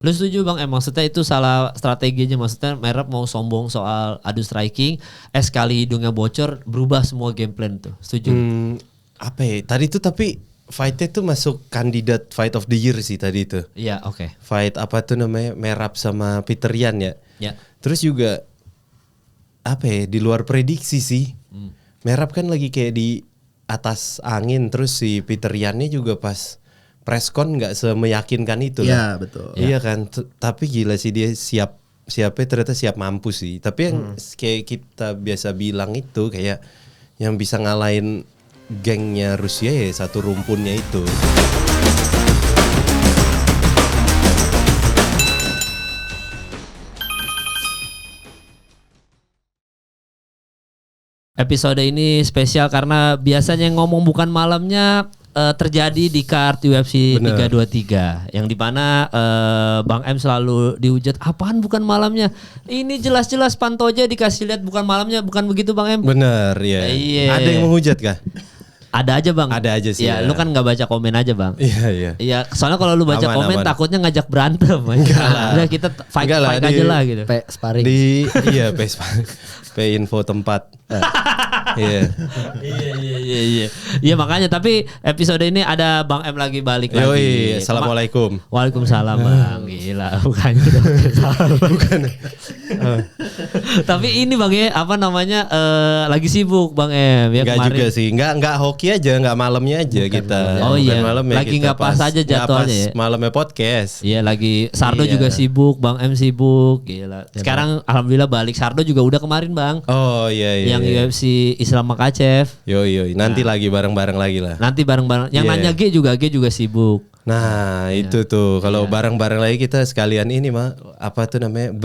Lu setuju Bang, maksudnya itu salah strateginya, maksudnya Merab mau sombong soal adu striking, sekali hidungnya bocor berubah semua game plan tuh, setuju? Apa ya, tadi tuh tapi fight-nya tuh masuk kandidat fight of the year sih tadi itu. Iya, oke. Fight apa tuh namanya, Merab sama Peter Yan ya. Ya. Terus juga apa ya, di luar prediksi sih. Merab kan lagi kayak di atas angin, terus si Peter Yan-nya juga pas presscon nggak semeyakinkan itu Iya, lah. betul. Iya kan, tapi gila sih dia siapnya ternyata siap mampus sih. Tapi yang kayak kita biasa bilang itu kayak yang bisa ngalahin gengnya Rusia ya satu rumpunnya itu. Episode ini spesial karena biasanya yang ngomong bukan malamnya terjadi di card UFC Bener. 323 yang dimana Bang M selalu dihujat apaan bukan malamnya, ini jelas-jelas Pantoja dikasih lihat bukan malamnya, bukan begitu Bang M? Bener ya. Iya. Ada yang menghujat kah? Ada aja Bang. Ada aja sih, Ya, ya. lu kan nggak baca komen aja Bang. Iya iya. Iya, soalnya kalau lu baca Aman, komen aman. takutnya ngajak berantem. Enggak lah. Udah kita fight Enggak lah, aja lah gitu. Sparring. Di iya P info tempat. Iya. Iya makanya, tapi episode ini ada Bang M lagi balik lagi. Yoi, assalamualaikum. Waalaikumsalam Bang. Gila, bukan gitu. Bukan. Tapi ini Bang ya, apa namanya, lagi sibuk Bang M ya. Enggak kemarin. juga sih, enggak hoki aja, enggak malamnya aja kita. Oh Bukan iya, malamnya lagi kita nggak pas aja nggak jadwalnya pas ya. Malamnya podcast. Iya lagi, Sardo Iya. juga sibuk, Bang M sibuk, gila. Sekarang alhamdulillah balik, Sardo juga udah kemarin Bang. Oh iya iya. Yang iya. UFC Islam Makachev. Yoi, nanti lagi bareng-bareng lagi lah. Nanti bareng-bareng. Yang Iya. nanya G juga sibuk. Nah, itu tuh kalau bareng-bareng lagi kita sekalian ini mah apa tuh namanya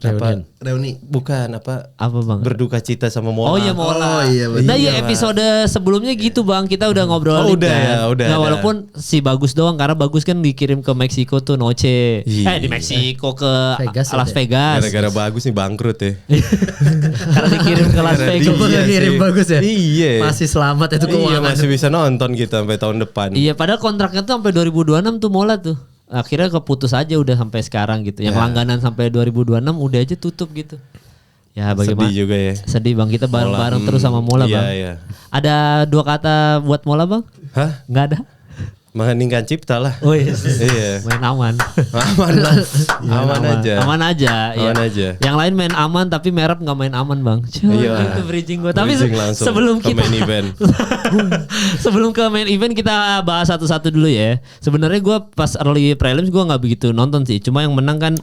Reuni. bukan apa Apa Bang? berduka cita sama Mola. Oh iya Mola. Oh iya, betul. Nah ya Iya, episode sebelumnya gitu Bang, kita udah ngobrolin Oh, udah kan. ya, udah Nah, ada. walaupun si Bagus doang, karena Bagus kan dikirim ke Meksiko tuh Noche. Iya. Di Meksiko ke Vegas ya, Las Dek? Vegas. Gara-gara bagus nih bangkrut ya. Karena dikirim ke Las Gara-gara Vegas. dia Ngirim sih. bagus ya? Iya. Masih selamat itu Iya, keuangan. masih bisa nonton kita sampai tahun depan. Iya, padahal kontraknya tuh sampai 2026 tuh Mola tuh. Akhirnya keputus aja udah sampai sekarang gitu. Yang Ya. langganan sampai 2026 udah aja tutup gitu. Ya bagaimana? Sedih juga ya. Sedih Bang, kita bareng-bareng Mola, terus sama Mola iya, Bang. iya. Ada 2 kata buat Mola Bang? Hah? Nggak ada? Mengheningkan cipta lah. Oh iya. Iya. Main aman. Aman lah. Aman aja. Aman aja. Aman iya. aja. Yang lain main aman tapi Merab nggak main aman Bang. Iya. Itu bridging gue. Tapi Bridging langsung sebelum ke kita main event. sebelum ke main event kita bahas satu-satu dulu ya. Sebenarnya gue pas early prelims gue nggak begitu nonton sih. Cuma yang menang kan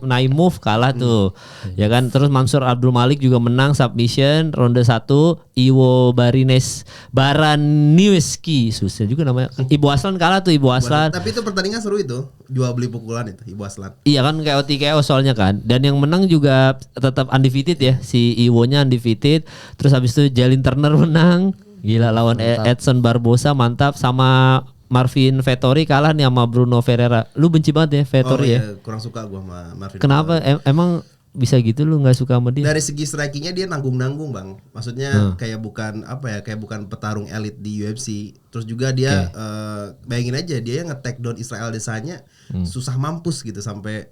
Naimov kalah tuh. Ya kan. Terus Mansur Abdul Malik juga menang submission ronde 1. Iwo Baraniewski, susah juga namanya. Ibu Aslan kalah tuh, Ibu Aslan. Tapi itu pertandingan seru itu. Jual beli pukulan itu Ibu Aslan. Iya kan, kayak OTKO soalnya kan. Dan yang menang juga tetap undefeated ya. Si Iwonya undefeated. Terus habis itu Jalin Turner menang. Gila, lawan Edson Barbosa mantap. Sama Marvin Vettori kalah nih sama Bruno Ferreira. Lu benci banget ya Vettori ya? Kurang suka gua sama Marvin. Kenapa? Emang bisa gitu lu nggak suka sama dia? Dari segi strikingnya dia nanggung-nanggung Bang. Maksudnya kayak bukan apa ya, kayak bukan petarung elit di UFC. Terus juga dia bayangin aja dia yang nge-take down Israel Adesanya susah mampus gitu sampai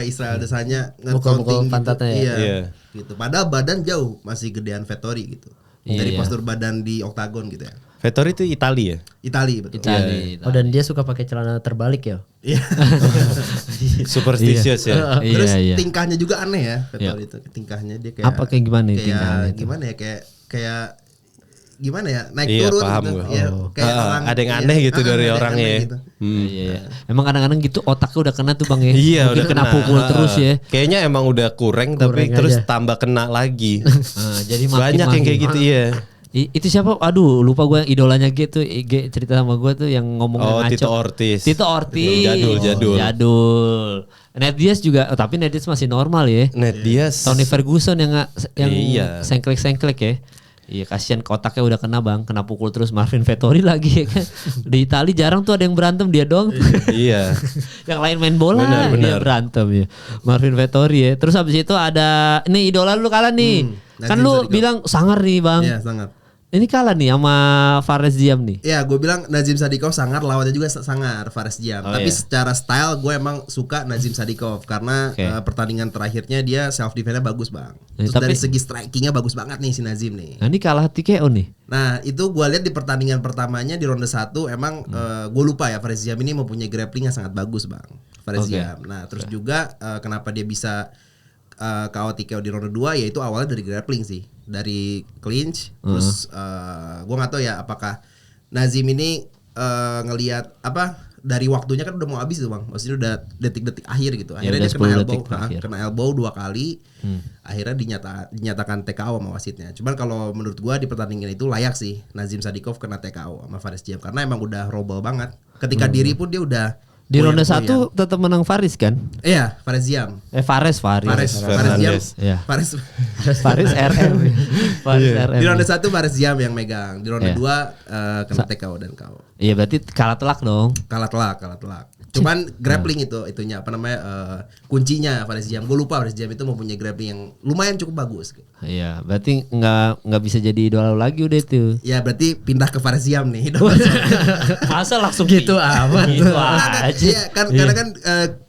Israel Adesanya Mukul-mukul pantatnya ya? Iya. Gitu. Padahal badan jauh masih gedean Vettori gitu. Dari postur badan di oktagon gitu ya. Vettori itu Italia ya? Itali betul. Itali. Oh, dan dia suka pakai celana terbalik ya? Iya. Superstitious ya. Terus Iya. tingkahnya juga aneh ya Vettori itu. Tingkahnya dia kayak Apa kayak gimana nih kayak tingkahnya itu? gimana ya kayak gimana ya naik Iya, turun paham gitu. gua. Iya, kayak orang ada yang iya, aneh gitu dari ada yang orangnya aneh ya. gitu. Iya. Emang kadang-kadang gitu otaknya udah kena tuh Bang ya. Iya, Mungkin udah kena pukul terus ya. Kayaknya emang udah kurang tapi Kurang terus aja. tambah kena lagi. Jadi makin Banyak yang kayak gitu iya. Itu siapa? Aduh, lupa gue yang idolanya G tuh. G cerita sama gue tuh yang ngomongnya Oh, ngaco. Tito Ortiz. Tito Ortiz. Jadul. Ned Diaz juga, tapi Ned Diaz masih normal ya. Ned Diaz. Tony Ferguson yang Iya. sengklek ya. Iya, kasihan kotaknya udah kena Bang, kena pukul terus. Marvin Vettori lagi ya kan. Di Itali jarang tuh ada yang berantem, dia doang. Iya. Yang lain main bola, dia Benar. berantem ya. Marvin Vettori ya. Terus habis itu ada, nih idola lu kalah nih. Kan Nadine lu Sarigo. bilang sangar nih Bang. Iya, sangat. Ini kalah nih sama Fares Diam nih. Ya gue bilang Nazim Sadikov sangar, lawannya juga sangar Fares Diam. Oh, Tapi iya. secara style gue emang suka Nazim Sadikov karena Oke. pertandingan terakhirnya dia self defense-nya bagus bang. Ya, Terus tapi- dari segi strikingnya bagus banget nih si Nazim nih. Nah ini kalah TKO nih. Nah itu gue lihat di pertandingan pertamanya di ronde 1 emang gue lupa ya Fares Diam ini mempunyai grappling yang sangat bagus bang. Fares Oke. Diam. Nah terus juga kenapa dia bisa KO TKO di ronde 2 yaitu awalnya dari grappling sih, dari clinch. Terus gue nggak tahu ya apakah Nazim ini ngelihat apa dari waktunya kan udah mau habis tuh bang, maksudnya udah detik-detik akhir gitu. Ya, Akhirnya udah dia kena 10 elbow, detik terakhir. kena elbow 2 kali. Akhirnya dinyatakan TKO sama wasitnya. Cuman kalau menurut gua di pertandingan itu layak sih Nazim Sadikov kena TKO sama Fares Diam karena emang udah robel banget. Ketika diri pun dia udah Di ronde goyang-goyang. 1 tetap menang Faris kan? Iya, Fares Diam. Fares. Fares Diam. Iya. Fares Faris RM. Faris RM. di ronde 1 Fares Diam yang megang. Di ronde Iya. 2 kena TKO dan KO. Iya berarti kalah telak dong. Kalah telak. Cuman grappling itunya apa namanya kuncinya Fares Diam. Gue lupa Fares Diam itu mempunyai grappling yang lumayan cukup bagus. Iya, berarti nggak bisa jadi idola lu lagi udah itu. Ya berarti pindah ke Fares Diam nih. Masa langsung Gitu amat. Gitu Karena aja. iya kan karena kan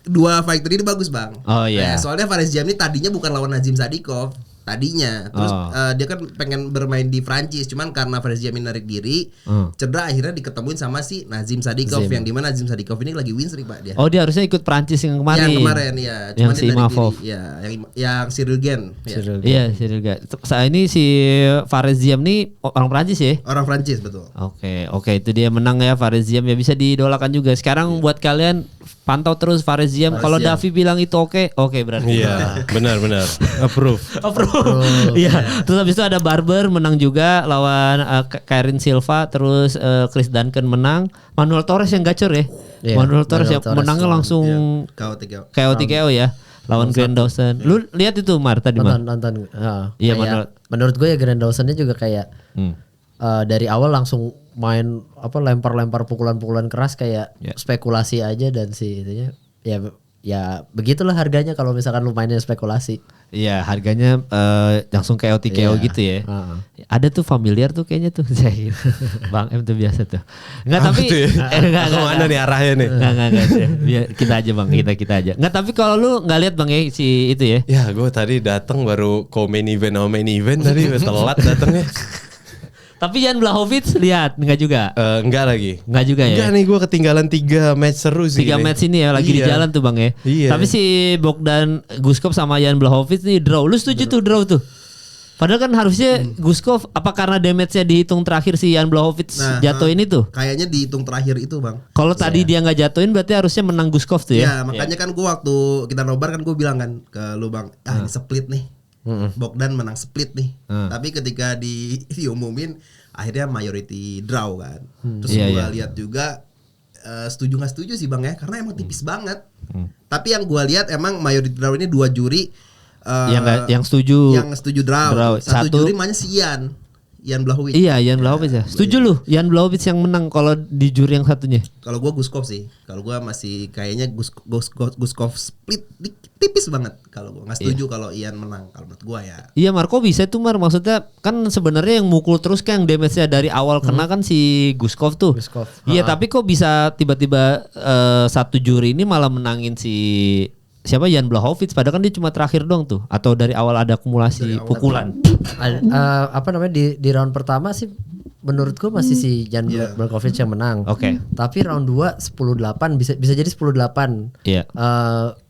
dua fighter ini bagus bang. Oh, iya. Soalnya Fares Diam ini tadinya bukan lawan Nazim Sadikov tadinya. Terus Oh. dia kan pengen bermain di Prancis, cuman karena Fares Diam ini narik diri, cedera akhirnya diketemuin sama si Nazim Sadikov yang dimana Nazim Sadikov ini lagi win streak pak dia. Oh dia harusnya ikut Prancis yang kemarin. Yang kemarin ya, Yang cuman si dia narik Imavov. diri. Ya, yang Cyril Gen. Ya. Iya, Cyril Gay. Saat ini si Fares Diam nih orang Prancis ya. Orang Prancis betul. Oke, itu dia menang ya Fares Diam ya bisa didolakan juga. Sekarang buat kalian pantau terus Fares Diam. Kalau Diam. Davi bilang itu oke berarti. Iya, benar. Approve. Iya. Terus habis itu ada Barber menang juga lawan Kairin Silva, terus Chris Duncan menang, Manuel Torres yang gacor ya. Iya, Manuel Torres Manuel yang Torres menangnya langsung KO 3. KO TKO ya lawan Grand Dawson. Lu lihat itu Mar tadi Mar? Nonton. Iya, Kayak, menurut gue ya Grand Dawson-nya juga kayak dari awal langsung main apa lempar-lempar pukulan-pukulan keras kayak spekulasi aja dan si itunya ya begitulah harganya kalau misalkan lu mainnya spekulasi. Iya harganya langsung KO TKO gitu ya. Ada tuh familiar tuh kayaknya tuh. Bang M tuh biasa tuh. Enggak tapi tuh ya? enggak. Kemana nih arahnya nih? Enggak. Biar kita aja Bang, kita aja. Enggak tapi kalau lu enggak lihat Bang ya si itu ya. Ya gue tadi datang baru main event tadi telat datangnya. Tapi Jan Blachowicz lihat enggak juga. Enggak lagi. Enggak juga ya. Enggak nih gue ketinggalan 3 match seru sih. 3 ini. match ini ya lagi di Iya. jalan tuh Bang ya. Iya. Tapi si Bogdan Guskov sama Jan Blachowicz nih draw. Lu setuju tuh draw tuh? Padahal kan harusnya Guskov apa karena damage-nya dihitung terakhir si Jan Blachowicz jatuhin itu? Kayaknya dihitung terakhir itu bang. Kalau tadi dia nggak jatuhin berarti harusnya menang Guskov tuh ya. Ya makanya kan gue waktu kita nobar kan gue bilang kan ke lu bang, ini split nih. Bogdan menang split nih. Tapi ketika diumumin akhirnya majority draw kan. Terus Iya, gue iya. lihat juga setuju nggak setuju sih bang ya, karena emang tipis banget. Tapi yang gue lihat emang majority draw ini 2 juri yang setuju. yang setuju draw. Draw. Satu Satu- juri namanya si Ian Blachowicz. Iya, Jan Blachowicz ya. Setuju lu, Jan Blachowicz yang menang kalau di juri yang satunya. Kalau gue Guskov sih. Kalau gue masih kayaknya Guskov split tipis banget. Kalau gue nggak setuju kalau Ian menang. Kalau menurut gue ya. Iya Marco bisa tuh Mar, maksudnya kan sebenarnya yang mukul terus kan yang damage-nya dari awal kena kan si Guskov tuh. Guskov. Iya, tapi kok bisa tiba-tiba satu juri ini malah menangin si siapa Jan Blachowicz padahal kan dia cuma terakhir doang tuh atau dari awal ada akumulasi pukulan. Apa namanya di round pertama sih menurutku masih si Jan Blachowicz yang menang. Oke. Tapi round 2 10-8 bisa jadi 10-8. Iya.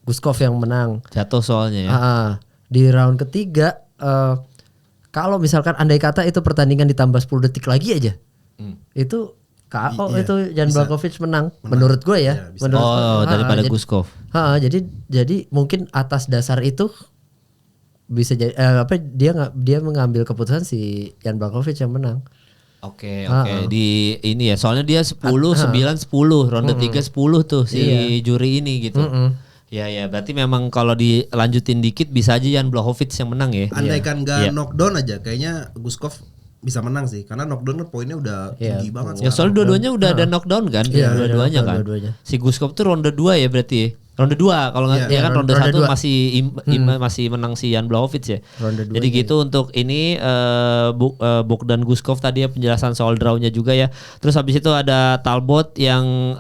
Guskov yang menang. Jatuh soalnya ya. Di round ketiga kalau misalkan andai kata itu pertandingan ditambah 10 detik lagi aja. Itu KO Iya, itu Jan Blachowicz menang. Menurut gue ya. Menurut Oh, daripada Guskov. Jadi mungkin atas dasar itu bisa jadi dia mengambil keputusan si Jan Blachowicz yang menang. Oke. Di ini ya, soalnya dia 10 9 10, ronde 3 10 tuh si juri ini gitu. Ya, berarti memang kalau dilanjutin dikit bisa aja Jan Blachowicz yang menang ya. Andaikan Iya. nggak knockdown aja, kayaknya Guskov bisa menang sih. Karena knockdown kan poinnya udah tinggi banget. Ya soalnya dua-duanya udah ada knockdown kan? Iya, Dua-duanya ada kan. dua-duanya. Si Guskov tuh ronde 2 ya berarti ya. Ronde 2 kalau nggak Iya, ya kan ronde ronde 1 dua. masih menang si Jan Blachowicz ya. Ronde 2 Jadi gitu untuk ini Bogdan Guskov tadi ya penjelasan soal draw-nya juga ya. Terus habis itu ada Talbot yang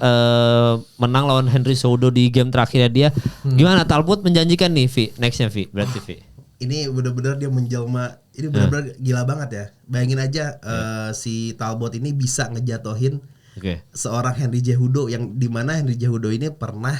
menang lawan Henry Cejudo di game terakhirnya dia. Gimana Talbot menjanjikan nih Vi? Nextnya Vi, berarti Vi. Ini benar-benar dia menjelma. Ini benar-benar gila banget ya. Bayangin aja si Talbot ini bisa ngejatohin Oke. seorang Henry Cejudo yang dimana Henry Cejudo ini pernah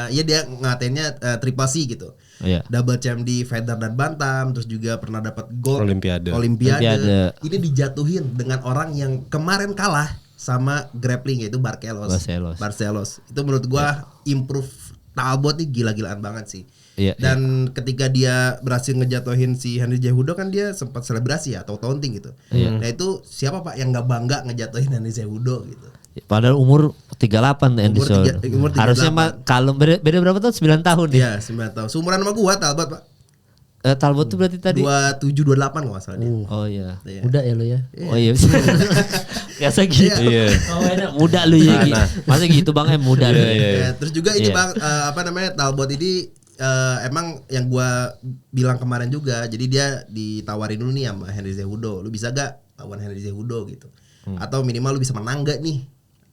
ya dia ngatennya triple C gitu. Iya. Double champ di feather dan bantam, terus juga pernah dapat gold Olimpiade. Olimpiade. Ini dijatuhin dengan orang yang kemarin kalah sama grappling yaitu Barcelos. Itu menurut gua improve Talbot nih gila-gilaan banget sih. Iya, Dan ketika dia berhasil ngejatuhin si Henry Cejudo kan dia sempat selebrasi ya, atau taunting gitu. Nah itu siapa Pak yang nggak bangga ngejatuhin Henry Cejudo gitu. Padahal umur 38 Andy Umur Cejudo. umur 38. Harusnya mah kalau beda berapa tahun? 9 tahun ya. Iya 9 tahun. Seumuran sama gua Talbot Pak. Talbot tuh berarti tadi 27 28 kalau nggak salah dia. Oh iya. Iya. Muda ya lu ya. Oh iya. Biasa gitu. Iya. Oh enak muda lu ya. Gitu. Masa gitu Bang muda lu. Ya, terus juga ini Iya. Bang apa namanya Talbot ini emang yang gua bilang kemarin juga. Jadi dia ditawarin dulu nih sama Henry Cejudo. Lu bisa gak lawan Henry Cejudo gitu. Atau minimal lu bisa menang gak nih.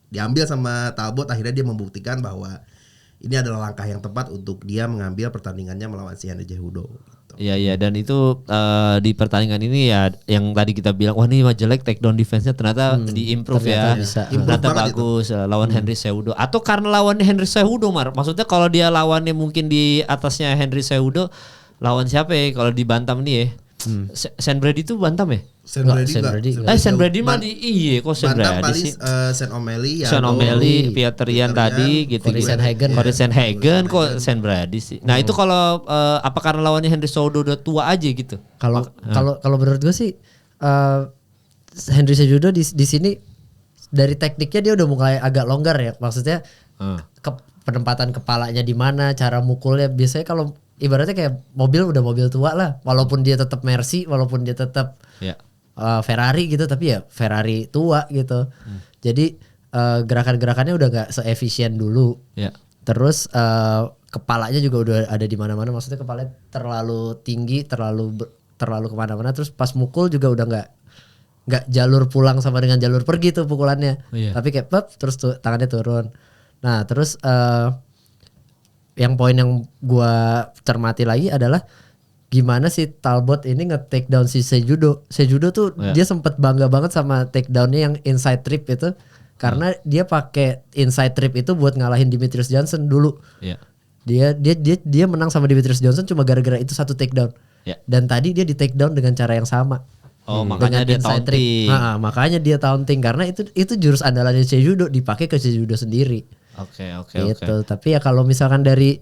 Diambil sama Talbot, akhirnya dia membuktikan bahwa ini adalah langkah yang tepat untuk dia mengambil pertandingannya melawan si Henry Cejudo gitu. Iya dan itu di pertandingan ini ya yang tadi kita bilang wah ini mah jelek takedown defense-nya ternyata di-improve ternyata ya. bisa. Ternyata Improve banget bagus lawan Henry Cejudo. Atau karena lawannya Henry Cejudo maksudnya kalau dia lawannya mungkin di atasnya Henry Cejudo lawan siapa ya kalau di bantam nih ya. Sean Brady itu bantam ya? Sean Enggak, Brady Sean enggak. Brady. Sean Brady mah di kok Sean Bantam Brady paling sih? Sean O'Malley ya. Sean O'Malley, Peter Yan tadi gitu. Corey Sandhagen. Corey Sandhagen kok Sean Brady sih. Nah itu kalau apa karena lawannya Henry Cejudo udah tua aja gitu? Kalau menurut gue sih Henry Cejudo di sini dari tekniknya dia udah mulai agak longgar ya. Maksudnya penempatan kepalanya di mana, cara mukulnya biasanya kalau ibaratnya kayak mobil udah mobil tua lah. Walaupun dia tetap Mercy, walaupun dia tetap Ferrari gitu, tapi ya Ferrari tua gitu. Jadi gerakan-gerakannya udah gak seefisien dulu. Terus kepalanya juga udah ada di mana-mana. Maksudnya kepalanya terlalu tinggi, terlalu kemana-mana. Terus pas mukul juga udah nggak jalur pulang sama dengan jalur pergi tuh pukulannya. Tapi kayak terus tuh tangannya turun. Nah terus yang poin yang gua cermati lagi adalah gimana si Talbot ini nge-take down si Cejudo. Cejudo tuh dia sempet bangga banget sama take downnya yang inside trip itu. Karena dia pakai inside trip itu buat ngalahin Demetrius Johnson dulu. Dia menang sama Demetrius Johnson cuma gara-gara itu satu take down. Dan tadi dia di take down dengan cara yang sama. Makanya dia taunting. Makanya dia taunting karena itu jurus andalannya Cejudo dipakai ke Cejudo sendiri. Oke. Tapi ya kalau misalkan dari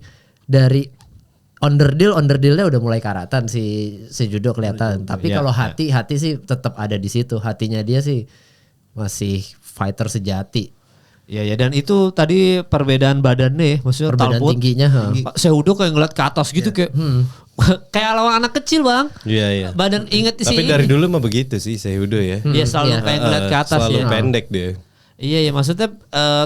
underdealnya udah mulai karatan si Cejudo kelihatan. Tapi kalau hati sih tetap ada di situ. Hatinya dia sih masih fighter sejati. Iya dan itu tadi perbedaan badannya, maksudnya Perbedaan Talbot tingginya. Cejudo kayak ngeliat ke atas gitu kayak kayak lawan anak kecil Bang. Iya. Badan inget sih. Tapi dari dulu mah begitu sih Cejudo ya. Dia selalu kayak ngeliat ke atas selalu ya. pendek dia. Iya maksudnya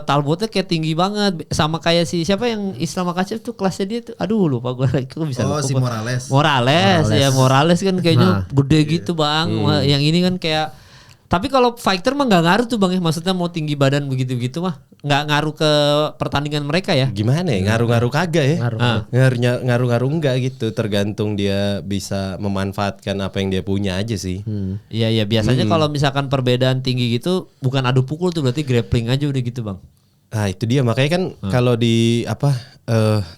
Talbotnya kayak tinggi banget sama kayak si siapa yang Islam Makhachev tuh kelasnya dia tuh aduh lupa gue lagi kok bisa lupa si gua. Morales kan kayaknya gede gitu Bang. Yang ini kan kayak tapi kalau fighter mah nggak ngaruh tuh Bang ya, maksudnya mau tinggi badan begitu-gitu mah nggak ngaruh ke pertandingan mereka ya. Gimana ya, ngaruh-ngaruh kagak ya. Ngaruh-ngaruh enggak gitu, tergantung dia bisa memanfaatkan apa yang dia punya aja sih. Iya biasanya kalau misalkan perbedaan tinggi gitu bukan adu pukul tuh berarti grappling aja udah gitu Bang. Ah itu dia makanya kan kalau di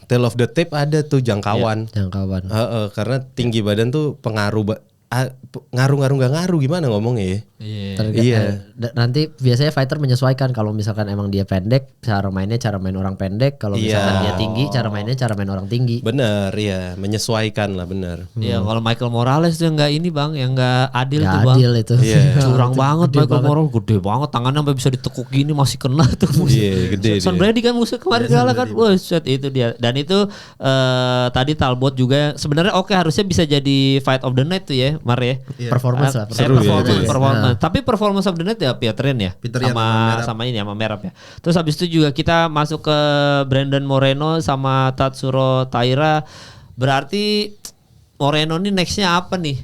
Tale of the Tape ada tuh jangkauan. Karena tinggi badan tuh pengaruh ngaruh nggak ngaruh gimana ngomongnya ya? Iya. Nanti biasanya fighter menyesuaikan kalau misalkan emang dia pendek, cara main orang pendek. Kalau misalkan dia tinggi, cara main orang tinggi. Bener ya, menyesuaikan lah bener. Iya kalau Michael Morales tuh nggak ini Bang, yang nggak adil tuh Bang. Adil itu. Curang banget Michael Morales, gede banget tangannya sampai bisa ditekuk gini masih kena tuh. Iya gede. Sean Brady kan musuh kemarin kalah kan, wah set itu dia. Dan itu tadi Talbot juga sebenarnya harusnya bisa jadi fight of the night tuh ya. Mar ya. Performance lah. Seru ya, performance. Tapi performance of the night ya Peter Yan ya. Peter Yan sama ini sama Merab ya. Terus habis itu juga kita masuk ke Brandon Moreno sama Tatsuro Taira. Berarti Moreno nih nextnya apa nih?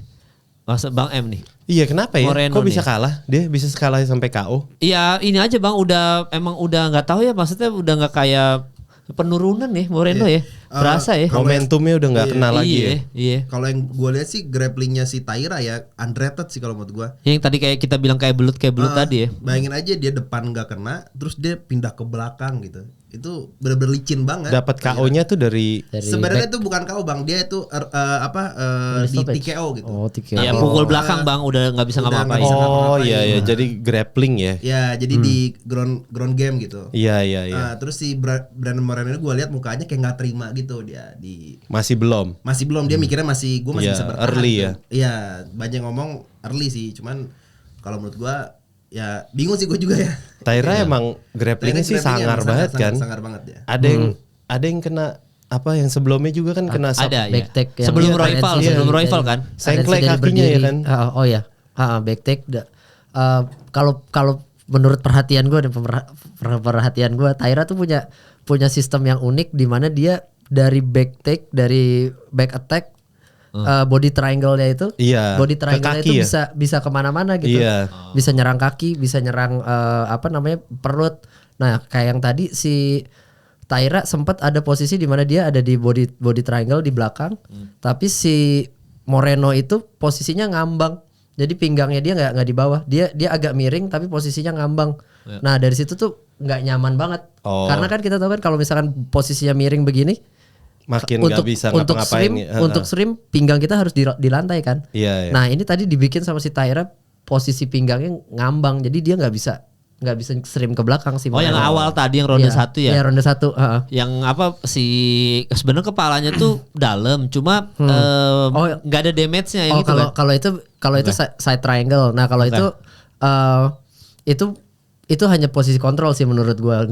Maksud Bang M nih. Iya kenapa ya? Moreno Kok bisa nih. kalah? Dia bisa kalah sampai KO. Iya ini aja Bang udah nggak tahu ya maksudnya udah nggak kayak penurunan nih Moreno ya. Berasa ya. Momentumnya udah nggak kena lagi ya. Iya. Kalau yang gue lihat sih grapplingnya si Taira ya underrated sih kalau menurut gue. Yang tadi kayak kita bilang kayak belut tadi ya. Bayangin aja dia depan nggak kena, terus dia pindah ke belakang gitu. Itu bener-bener licin banget. Dapat KO-nya tuh dari Sebenarnya itu bukan KO bang, dia itu di TKO gitu. Oh, TKO. Iya pukul belakang Bang udah nggak bisa Udah ngapa-ngapain. nggak bisa Oh ngapa-ngapain. iya jadi grappling ya. Ya jadi di ground game gitu. Iya iya iya. Terus si Brandon Moreno ini gue lihat mukanya kayak nggak terima gitu dia di Masih belum. dia mikirnya gue masih Iya, bisa bertahan. early gitu. ya. Iya banyak ngomong early sih, cuman kalau menurut gue ya bingung sih gue juga ya. Taira emang grapplingnya sih sangar banget kan. Sangar banget ya. Ada yang kena apa yang sebelumnya juga kan kena Ada ya. Backtake yang Sebelum dia rival, tendensi sebelum dari- rival kan. Sengklek tendensi dari kakinya ya berdiri. kan? Oh ya, backtake. Kalau menurut perhatian gue dan perhatian gue, Taira tuh punya sistem yang unik di mana dia dari backtake, dari back attack, body triangle-nya itu, Iya, body ke triangle-nya kaki itu ya? bisa kemana-mana gitu, Iya. bisa nyerang kaki, bisa nyerang perut. Nah kayak yang tadi si Taira sempat ada posisi di mana dia ada di body triangle di belakang, tapi si Moreno itu posisinya ngambang, jadi pinggangnya dia nggak di bawah, dia agak miring tapi posisinya ngambang. Nah dari situ tuh nggak nyaman banget, Oh. karena kan kita tahu kan kalau misalkan posisinya miring begini, Makin nggak bisa untuk ngapa-ngapain. shrimp, ya. untuk shrimp pinggang kita harus di lantai kan. Iya, iya. Nah ini tadi dibikin sama si Taira posisi pinggangnya ngambang, jadi dia nggak bisa shrimp ke belakang sih. Oh yang awal tadi yang ronde 1 ya. Iya ronde 1. Yang apa sebenarnya kepalanya tuh dalam, cuma Oh, nggak ada damage-nya yang Oh gitu kan. kalau itu side triangle. Nah kalau itu hanya posisi kontrol sih menurut gua,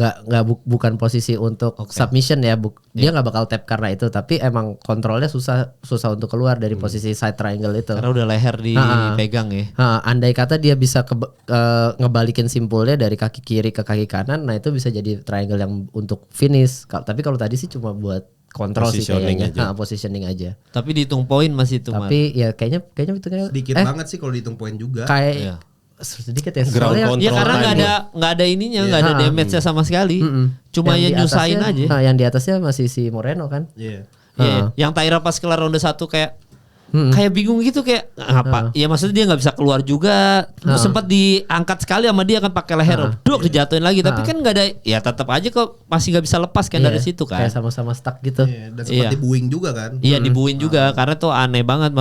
bukan posisi untuk submission ya. Dia nggak bakal tap karena itu, tapi emang kontrolnya susah untuk keluar dari posisi side triangle itu. Karena udah leher dipegang ya. Andai kata dia bisa ngebalikin simpulnya dari kaki kiri ke kaki kanan, nah itu bisa jadi triangle yang untuk finish. Tapi kalau tadi sih cuma buat kontrol sih Positioning kayaknya. Positioning aja. Tapi dihitung poin masih itu Mar. Tapi ya kayaknya hitungnya Sedikit banget sih kalau dihitung poin juga. kayak Iya. sedikit ya. Ground Soalnya control. Ya karena time nggak ada ininya, nggak ada damage-nya sama sekali. Cuma ya yang di nyusahin atasnya- aja. Nah, yang di atasnya masih si Moreno kan. Iya. Iya, yang Taira pas kelar ronde 1 kayak bingung gitu kayak apa? Ya maksudnya dia nggak bisa keluar juga. Terus sempat diangkat sekali sama dia kan pakai leher, duk dijatuhin lagi. Tapi kan nggak ada, ya tetap aja kok masih nggak bisa lepas kan dari Iya, situ kan. Kayak sama-sama stuck gitu. Iya, dan sempat Iya. dibuing juga kan. Iya dibuin juga karena tuh aneh banget.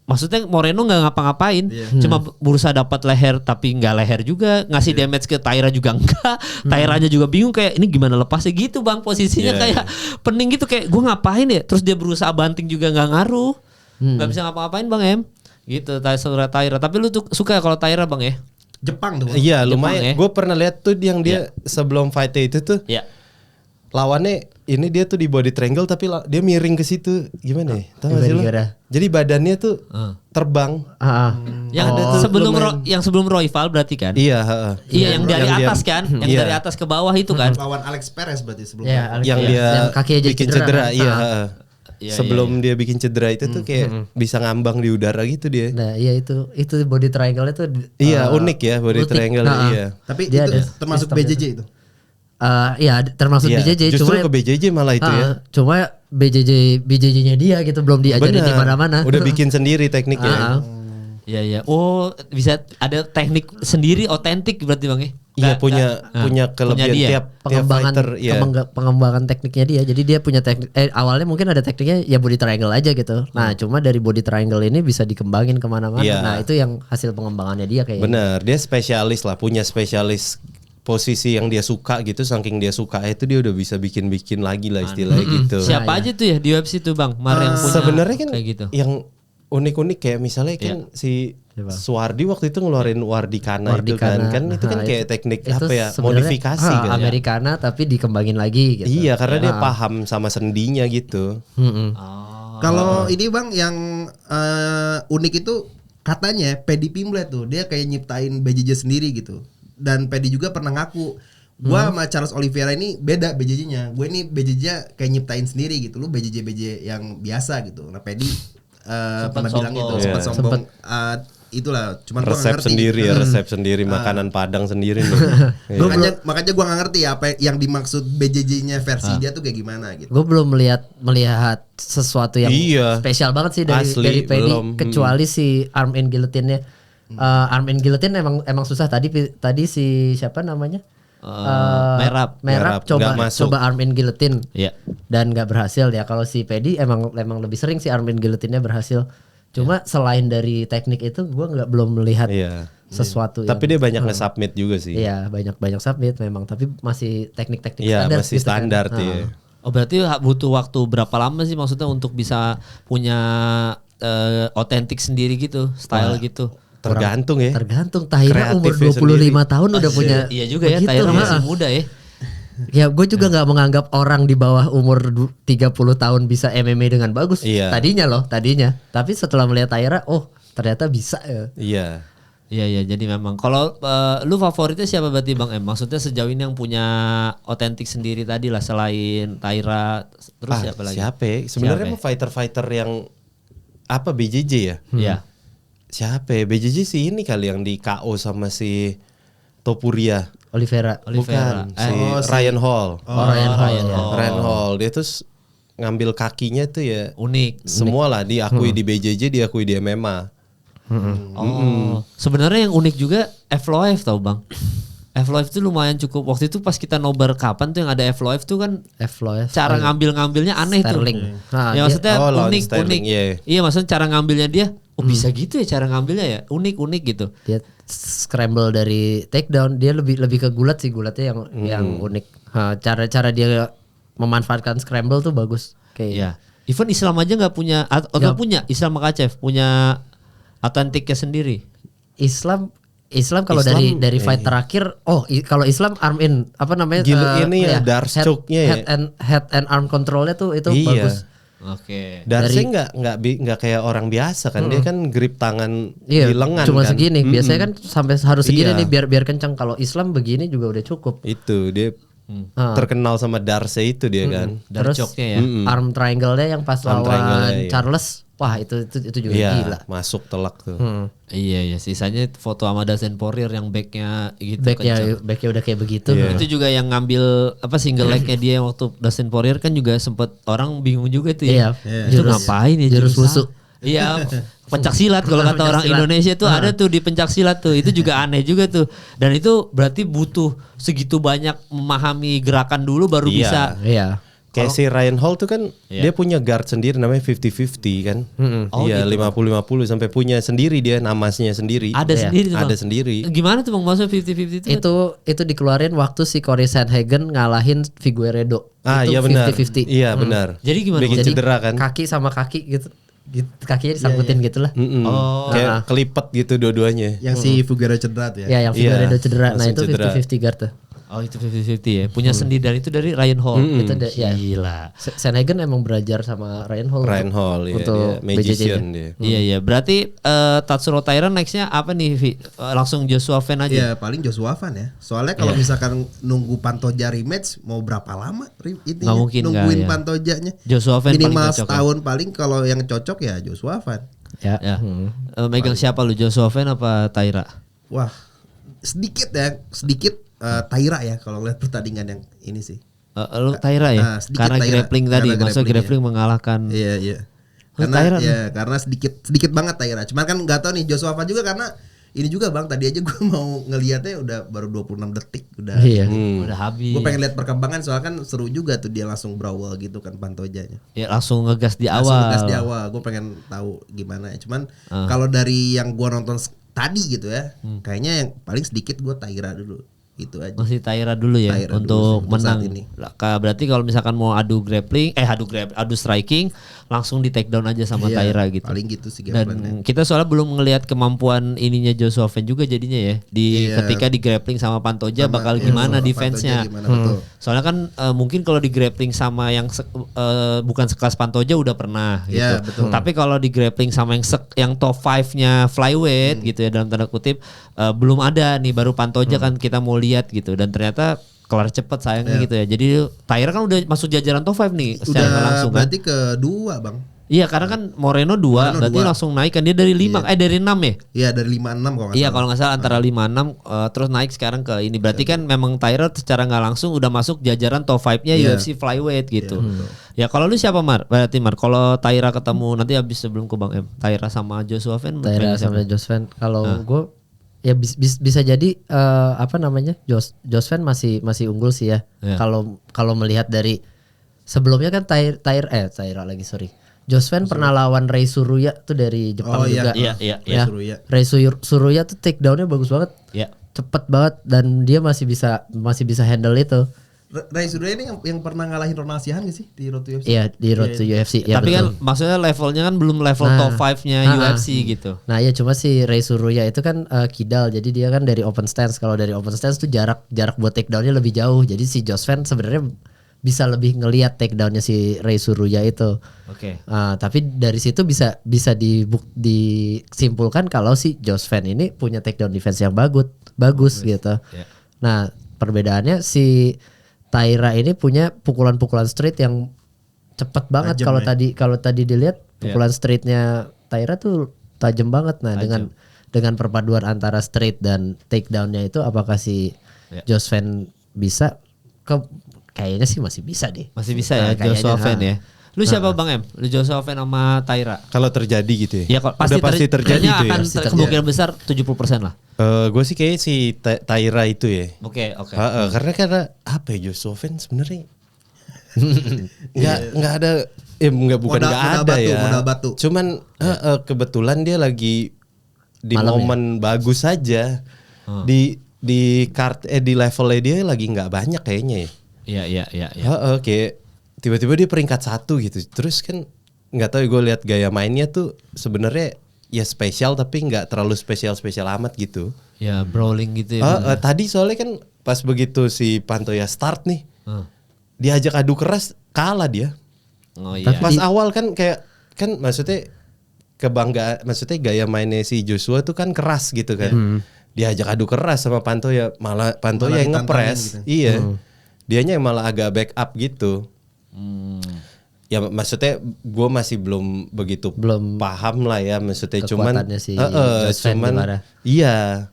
Maksudnya Moreno nggak ngapa-ngapain, cuma berusaha dapat leher tapi nggak leher juga, ngasih damage ke Taira juga enggak. Tairanya juga bingung kayak ini gimana lepasnya gitu bang, posisinya Iya, kayak pening gitu kayak gue ngapain ya. Terus dia berusaha banting juga nggak ngaruh, nggak bisa ngapa-ngapain bang Em. Gitu Taira. Tapi lu tuh suka kalau Taira bang ya? Jepang tuh. Iya Jepang lumayan. ya. Gue pernah lihat tuh yang dia sebelum fightnya itu tuh Ya. lawannya ini dia tuh di body triangle tapi dia miring ke situ. Gimana ya? Tahu gak sih lo? Gimana? Jadi badannya tuh terbang. Yang Ada tuh sebelum rival berarti kan? Iya, heeh. Iya yang dari Yang dia- atas kan, yang Iya. Hmm. dari atas ke bawah itu kan. Lawan Alex Perez berarti sebelumnya. Ya, Alex yang Perez. dia Yang kaki aja bikin cedera. cedera, iya. Ah. heeh. Iya, Sebelum dia bikin cedera itu tuh kayak bisa ngambang di udara gitu dia. Nah, iya itu body triangle itu Iya unik ya body unik. triangle Nah, iya. Tapi Dia itu ada termasuk sistemnya BJJ tuh. itu. Iya termasuk Iya, BJJ justru cuma ke BJJ malah itu ya. cuma BJJ-nya dia gitu belum diajarin di mana-mana. Udah bikin sendiri tekniknya. Iya. Oh bisa ada teknik sendiri otentik berarti bang ya? Iya Nggak- punya nggak- kelebihan dia. tiap pengembangan fighter ya. pengembangan tekniknya dia. Jadi dia punya teknik awalnya mungkin ada tekniknya ya body triangle aja gitu. Nah, cuma dari body triangle ini bisa dikembangin kemana-mana. Iya. Nah, itu yang hasil pengembangannya dia kayaknya. Bener, dia spesialis lah, punya spesialis posisi yang dia suka gitu, saking dia suka itu dia udah bisa bikin-bikin lagi lah istilahnya gitu. Siapa aja tuh ya di UFC tuh bang? Mar yang punya Sebenarnya kan kayak gitu. yang unik-unik kayak misalnya kan si Suwardi waktu itu ngeluarin Wardikana itu kan, itu kan kayak teknik itu apa ya, sebenarnya, modifikasi kan. Americana tapi dikembangin lagi gitu. Iya, karena dia paham sama sendinya gitu. Kalau ini bang yang unik itu katanya Paddy Pimblett tuh dia kayak nyiptain BJJ sendiri gitu. Dan Paddy juga pernah ngaku, gua sama Charles Oliveira ini beda BJJ-nya. Gue ini BJJ kayak nyiptain sendiri gitu. Lu BJJ yang biasa gitu. Nah Paddy pernah bilang itu sempat sombong. Itulah cuman gua resep ngerti. sendiri ya, resep sendiri, makanan Padang sendiri nih. Makanya gua nggak ngerti apa yang dimaksud BJJ-nya versi dia tuh kayak gimana gitu. Gue belum melihat sesuatu yang Iya. spesial banget sih dari Asli, Paddy, belum. kecuali si arm and guillotine-nya. Arm and guillotine emang susah. Tadi si siapa namanya? Merab nggak masuk. coba arm and guillotine. Iya. Dan nggak berhasil ya. Kalau si Paddy emang lebih sering si arm and guillotine-nya berhasil. Cuma selain dari teknik itu gue belum melihat Iya. sesuatu Tapi dia banyak nge-submit juga sih. Iya, banyak submit memang, tapi masih teknik-teknik Iya, standar masih gitu kan. standar ya. Oh berarti butuh waktu berapa lama sih maksudnya untuk bisa punya otentik sendiri gitu, style gitu? Tergantung ya. Tergantung. Tahira umur Kreatifnya 25 sendiri. tahun udah punya. Iya juga ya, begitu, Tahira ha. masih muda ya. Ya gue juga nggak menganggap orang di bawah umur 30 tahun bisa MMA dengan bagus. Iya. Tadinya. Tapi setelah melihat Tahira, oh ternyata bisa ya. Iya. Iya jadi memang kalau lu favoritnya siapa berarti Bang M? Maksudnya sejauh ini yang punya otentik sendiri tadi lah selain Tahira, terus siapa lagi? Siapa ya? Sebenarnya mah fighter-fighter yang apa BJJ ya? Iya. Siapa ya? BJJ sih ini kali yang di KO sama si Topuria. Oliveira. Bukan, si Ryan Hall. Ryan Hall. Dia tuh ngambil kakinya tuh ya Unik. semua lah diakui di BJJ, diakui di MMA. Sebenarnya yang unik juga F-Live tau Bang. F-Live tuh lumayan cukup. Waktu itu pas kita nobar kapan tuh yang ada F-Live tuh kan F-Live. cara ngambilnya aneh Sterling. tuh. Nah, Ya maksudnya lawan unik. Sterling, iya. Iya maksudnya cara ngambilnya dia. Oh bisa gitu ya cara ngambilnya ya. Unik gitu. Dia scramble dari takedown, dia lebih ke gulat sih, gulatnya yang unik. Cara dia memanfaatkan scramble tuh bagus. Kayak Iya. Even Islam aja nggak punya atau punya Islam Makhachev punya otentiknya sendiri. Islam kalau Islam, dari fight terakhir, kalau Islam arm in apa namanya? Gila, ini ya, Darce-choke-nya ya. Head and arm controlnya tuh itu Iya. bagus. Oke. Darce nggak kayak orang biasa kan, dia kan grip tangan Iya, di lengan cuma kan. segini. Biasanya kan sampai harus segini Iya. nih biar kencang. Kalau Islam begini juga udah cukup. Itu dia terkenal sama Darce itu dia kan. Terus Darce-choke-nya ya. arm triangle-nya yang pas Arm triangle-nya, lawan iya. Charles, wah itu juga Iya, gila. masuk telak tuh. Iya sisanya foto sama Dustin Poirier yang backnya gitu kencang. Backnya udah kayak begitu. Itu juga yang ngambil apa single leg-nya dia waktu Dustin Poirier kan juga sempet orang bingung juga tuh ya. Iya. Itu ngapain ya Jurus jurusan? wusu. Iya, pencak silat kalau kata orang Indonesia tuh ada tuh di pencak silat tuh. Itu juga aneh juga tuh. Dan itu berarti butuh segitu banyak memahami gerakan dulu baru Iya. bisa. Iya. Kayak si Ryan Hall tuh kan dia punya guard sendiri namanya 50-50 kan. Iya, 50-50 sampai punya sendiri dia namanya sendiri. Ada sendiri tuh, Bang. Ada sendiri. Gimana tuh Bang maksudnya 50-50 itu? Itu dikeluarin waktu si Corey Sandhagen ngalahin Figueiredo. Ah, Itu iya benar. 50-50. Iya benar. Jadi gimana? Bikin Jadi cedera kan. kaki sama kaki gitu. Kakinya disangkutin gitulah. Kayak kelipet gitu dua-duanya. Yang si Figueiredo cedera tuh ya. Ya yang Figueiredo cedera. Nah langsung itu cedera. 50-50 guard tuh. Oh itu 50-50 ya. Punya sendiri dan itu dari Ryan Hall. Itu ya. Gila. Sandhagen emang belajar sama Ryan Hall. Ryan Hall ya, untuk dia magician BJJ-nya. dia. Iya. Berarti Tatsuro Taira nextnya apa nih Vi? Langsung Joshua Fan aja. Ya paling Joshua Van ya. Soalnya kalau misalkan nunggu Pantoja rematch mau berapa lama ini Nggak mungkin, nungguin nggak, ya. Pantojanya. Joshua Van paling minimal cocok, setahun paling kalau yang cocok ya Joshua Van. Ya. Ya. Megang siapa lu? Joshua Fan apa Taira? Wah sedikit Taira ya kalau lihat pertandingan yang ini sih. Lu Taira ya? Sedikit Karena Taira. grappling tadi. Karena Maksudnya grappling grapplingnya. mengalahkan. Iya. Oh, Taira Karena sedikit banget Taira. Cuman kan nggak tahu nih Joshua Van juga karena ini juga Bang, tadi aja gue mau ngelihatnya udah baru 26 detik udah. Iya. Udah habis. Gue pengen lihat perkembangan soalnya kan seru juga tuh dia langsung brawl gitu kan Pantojanya. Ya langsung ngegas di Langsung awal. ngegas di awal. Gue pengen tahu gimana ya. Cuman kalau dari yang gue nonton tadi gitu ya, kayaknya yang paling sedikit gue Taira dulu. Itu aja. Masih Taira dulu ya Taira untuk dulu saat menang. ini. Berarti kalau misalkan mau adu striking langsung di take down aja sama Iya, Taira gitu. paling gitu sih game plan-nya. Dan kita soalnya belum ngelihat kemampuan ininya Joshua Fan juga jadinya ya. Iya. Ketika di grappling sama Pantoja Sama, bakal iya, gimana sama defense-nya. Pantoja gimana, betul. Soalnya kan mungkin kalau di grappling sama yang bukan sekelas Pantoja udah pernah gitu. Iya, betul. Tapi kalau di grappling sama yang top 5-nya flyweight gitu ya dalam tanda kutip belum ada nih, baru Pantoja kan kita mau lihat gitu, dan ternyata kelar cepet sayangnya gitu ya. Jadi Taira kan udah masuk jajaran top 5 nih secara nggak langsung kan. Berarti kedua bang. Iya karena kan Moreno 2 berarti 2. langsung naik kan, dia dari 5 dari 6 ya. Iya dari 56 kalau nggak Iya salah. kalau nggak salah antara 5-6 terus naik sekarang ke ini. Berarti kan memang Taira secara nggak langsung udah masuk jajaran top 5-nya UFC flyweight gitu. Ya kalau lu siapa Mar? Berarti Mar kalau Taira ketemu nanti habis sebelum ke Bang M. Taira sama Joshua Fan. Taira sama Josh Fan. Kalau gue ya bisa jadi Josh Fan masih unggul sih ya. Kalau melihat dari sebelumnya kan Taira lagi sorry. Josh Fan pernah lawan Rei Suruya tuh dari Jepang juga. Iya. Suruya. Rei Suruya tuh takedownnya bagus banget. Iya. Cepet banget dan dia masih bisa handle itu. Rai Suruya ini yang pernah ngalahin Ronald Sihan gak sih di Road to UFC? Iya di Road to UFC. Ya, Tapi betul. kan maksudnya levelnya kan belum level top 5-nya UFC gitu. Nah ya cuma si Rei Suruya itu kan kidal, jadi dia kan dari open stance. Kalau dari open stance tuh jarak buat takedownnya lebih jauh. Jadi si Josh Fan sebenarnya bisa lebih ngelihat takedownnya si Rei Suruya itu. Oke. Tapi dari situ bisa disimpulkan kalau si Josh Fan ini punya takedown defense yang bagus gitu. Yeah. Nah perbedaannya si Taira ini punya pukulan-pukulan straight yang cepet banget. Kalau tadi dilihat pukulan straightnya Taira tuh tajam banget. Nah dengan perpaduan antara straight dan takedownnya itu, apakah si Josh Fan bisa? Kayaknya sih masih bisa deh. Masih bisa ya Joshua Fan ya. Lu siapa Bang M? Lu Joshua Fan sama Taira? Kalau terjadi gitu ya. Ya pasti terjadi kayaknya itu ya. akan kemungkinan besar 70% lah. Gue sih kayak si Taira itu ya. Oke. Karena apa ya, Joshua Fan sebenarnya nggak ada, bukan nggak ada ya. Modal batu. Cuman kebetulan dia lagi di Malam momen bagus saja. Di levelnya dia lagi nggak banyak kayaknya ya. Iya. Kayak tiba-tiba dia peringkat 1 gitu. Terus kan nggak tahu, gue lihat gaya mainnya tuh sebenarnya ya spesial, tapi nggak terlalu spesial amat gitu. Ya brawling gitu ya. Tadi soalnya kan pas begitu si Pantoja start nih, diajak adu keras kalah dia. Oh iya. Pas awal kan maksudnya maksudnya gaya mainnya si Joshua tuh kan keras gitu kan. Diajak adu keras sama Pantoja, malah Pantoja yang ngepres. gitu. Iya. Dianya yang malah agak back up gitu. Ya maksudnya gue masih belum begitu paham lah ya, maksudnya cuman si Josh Fan gimana? Iya,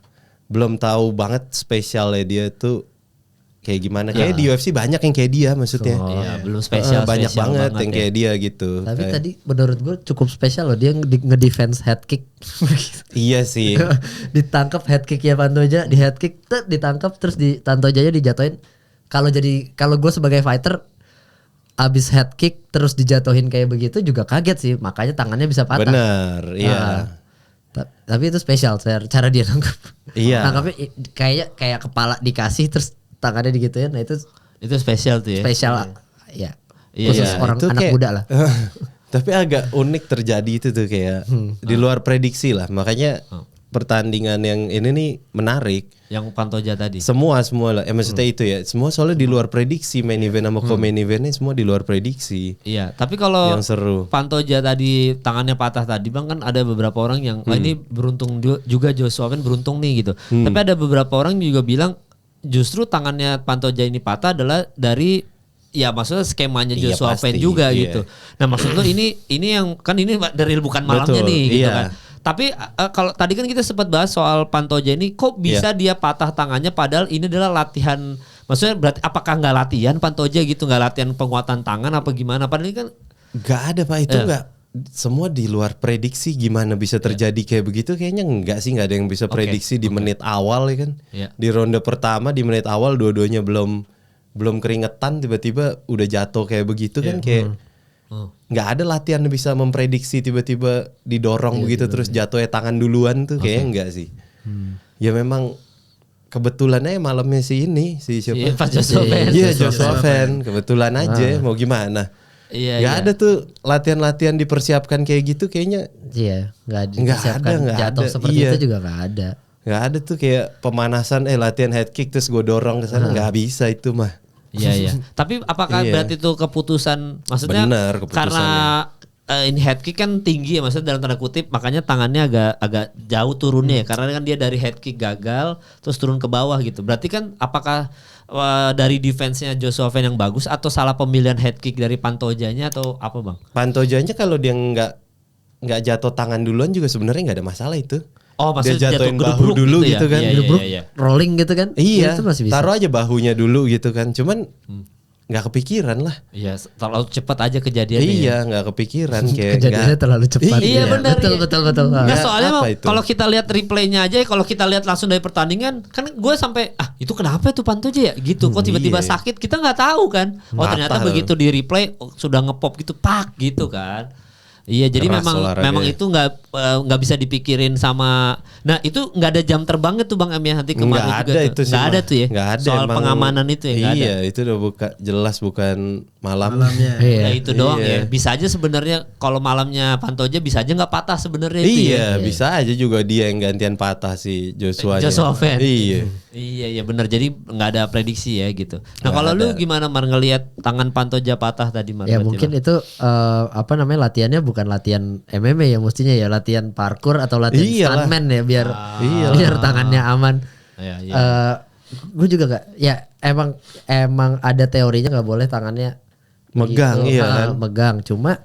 belum tahu banget spesialnya dia tuh kayak gimana. Kayak di UFC banyak yang kayak dia maksudnya. Iya, belum spesial banyak banget yang ya. kayak dia gitu. Tapi tadi menurut gue cukup spesial loh, dia ngedefense head kick. Iya sih. Ditangkap head kick ya Pantoja, di head kick ditangkap terus Pantojanya dijatuhin. Kalau gue sebagai fighter abis head kick terus dijatuhin kayak begitu juga kaget sih, makanya tangannya bisa patah. Bener, iya. Tapi itu spesial cara dia nangkep. Iya. Nangkepnya kayak kepala dikasih terus tangannya digituin. Nah itu spesial tuh ya. spesial ya. Iya, Khusus orang itu anak kayak- muda lah. Tapi agak unik terjadi itu tuh kayak di luar prediksi lah. Makanya pertandingan yang ini nih menarik. Yang Pantoja tadi. Semua lah. Maksudnya itu ya. Semua soalnya di luar prediksi, main event sama co-main eventnya semua di luar prediksi. Iya, tapi kalau Yang seru. Pantoja tadi tangannya patah tadi Bang, kan ada beberapa orang yang ini beruntung juga Joshua Fan beruntung nih gitu. Tapi ada beberapa orang juga bilang justru tangannya Pantoja ini patah adalah dari ya maksudnya skemanya Iya, Joshua Fan pasti, juga iya. gitu. Nah maksud lu ini yang kan ini dari bukan malamnya Betul, nih gitu iya. kan. Tapi kalau tadi kan kita sempat bahas soal Pantoja ini kok bisa dia patah tangannya padahal ini adalah latihan. Maksudnya berarti apakah nggak latihan Pantoja gitu, nggak latihan penguatan tangan apa gimana? Padahal ini kan Gak ada Pak, itu gak. Semua di luar prediksi, gimana bisa terjadi kayak begitu. Kayaknya enggak sih, gak ada yang bisa prediksi di menit awal ya kan. Iya. Di ronde pertama di menit awal dua-duanya belum keringetan, tiba-tiba udah jatuh kayak begitu kan. Kayak nggak ada latihan yang bisa memprediksi tiba-tiba didorong begitu terus jatuhnya tangan duluan tuh kayaknya enggak sih. Ya memang kebetulannya malamnya si siapa? Iya, pas Joshua Fan. Iya, Joshua Fan. Kebetulan aja, mau gimana? Iya, Gak ada tuh latihan-latihan dipersiapkan kayak gitu kayaknya. Iya, nggak ada, nggak jatuh ada. seperti Iya. itu juga nggak ada. Gak ada tuh kayak pemanasan latihan head kick terus gue dorong ke sana, nggak bisa itu mah. Iya. Tapi apakah Iya. berarti itu keputusan, maksudnya Benar, keputusannya. karena ini head kick kan tinggi ya, maksudnya dalam tanda kutip, makanya tangannya agak jauh turunnya ya, karena kan dia dari head kick gagal terus turun ke bawah gitu. Berarti kan apakah dari defense-nya Joshua Fan yang bagus atau salah pemilihan head kick dari Pantojanya atau apa bang? Pantojanya kalau dia nggak jatuh tangan duluan juga sebenarnya nggak ada masalah itu. Oh maksudnya Dia jatuhin jatuh bahu gedebruk dulu ya? gitu kan. Iya, Gedebruk, iya. rolling gitu kan? Iya, Itu masih bisa. taruh aja bahunya dulu gitu kan. Cuman nggak kepikiran lah. Iya, terlalu cepat aja kejadiannya. ya. Iya, nggak kepikiran kayak Kejadiannya nggak- terlalu cepat. Iya, benar, Betul, iya. betul. Nggak, Nggak, soalnya apa mah itu? kalau kita lihat replaynya aja, kalau kita lihat langsung dari pertandingan, kan gue sampai itu kenapa tuh Pantoja ya gitu, kok tiba-tiba iya. sakit, kita nggak tahu kan. Oh ternyata Patah. begitu di replay sudah ngepop gitu, pak gitu kan. Iya, jadi Keras olahraga. memang itu nggak bisa dipikirin sama. Nah itu nggak ada jam terbangnya tuh Bang Em ya, nanti kemarin Nggak juga ada tuh. itu sih. Nggak ada mah. tuh ya. Nggak ada, Soal emang- pengamanan itu ya nggak ada. Iya, itu udah jelas bukan malam. Malamnya. Iya. Ya itu doang Iya. ya. Bisa aja sebenarnya kalau malamnya Pantoja bisa aja nggak patah sebenarnya itu ya. Iya, bisa aja juga dia yang gantian patah si Joshua. Joshua Fan. Iya. Iya benar, jadi nggak ada prediksi ya gitu. Nah Nggak kalau lu ada. gimana Mar ngelihat tangan Pantoja patah tadi Mar? Ya berarti, mungkin Mar? itu apa namanya, latihannya bukan latihan MMA ya, mestinya ya latihan parkour atau latihan Iyalah. stuntman ya, biar Iyalah. biar tangannya aman. Iya, iya. Gue juga gak, ya emang ada teorinya nggak boleh tangannya Megang, begitu, iya kan? megang. Cuma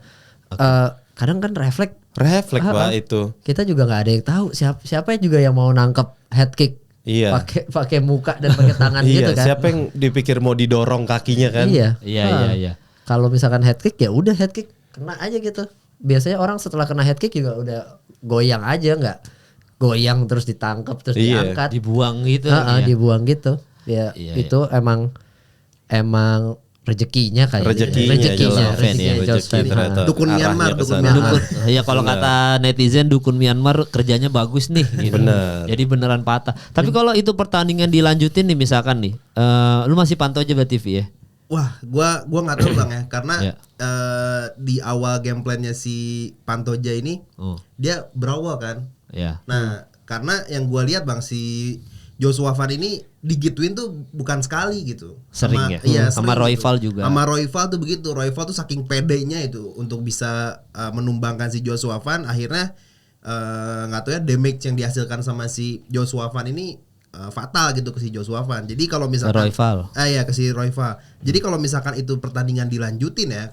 kadang kan refleks. Refleks Pak itu. Kita juga nggak ada yang tahu siapa juga yang mau nangkep head kick Iya. pakai muka dan pakai tangan gitu Iya, kan. siapa yang dipikir mau didorong kakinya kan? Iya. Iya. Kalau misalkan head kick ya udah head kick kena aja gitu. Biasanya orang setelah kena head kick juga udah goyang aja, nggak goyang terus ditangkap terus Iya. diangkat. Dibuang gitu. Heeh, ya. dibuang gitu. Ya Iya, itu emang rezekinya kayaknya. Rezekinya, rezekinya Joshua Fan, rezekinya rezeki Joshua Fan. ternyata. Dukun Arahnya Myanmar, ke dukun sana. Myanmar. Dukun, ya kalau kata netizen dukun Myanmar kerjanya bagus nih gitu. Bener. Jadi beneran patah. Tapi kalau itu pertandingan dilanjutin nih misalkan nih, lu masih pantau aja buat TV ya? Wah, gua nggak tahu Bang ya, karena Iya. di awal game plan-nya si Pantoja ini Oh, dia berawal kan. ya. Nah, karena yang gua lihat Bang, si Joshua Fan ini digituin tuh bukan sekali gitu. Sering ya? Iya, Sama sering Royval gitu. juga. Sama Royval tuh begitu. Royval tuh saking pedenya itu untuk bisa menumbangkan si Joshua Fan, akhirnya nggak tahu ya damage yang dihasilkan sama si Joshua Fan ini fatal gitu ke si Joshua Fan. Jadi kalau misalkan Royval. iya ke si Royval. Jadi kalau misalkan itu pertandingan dilanjutin ya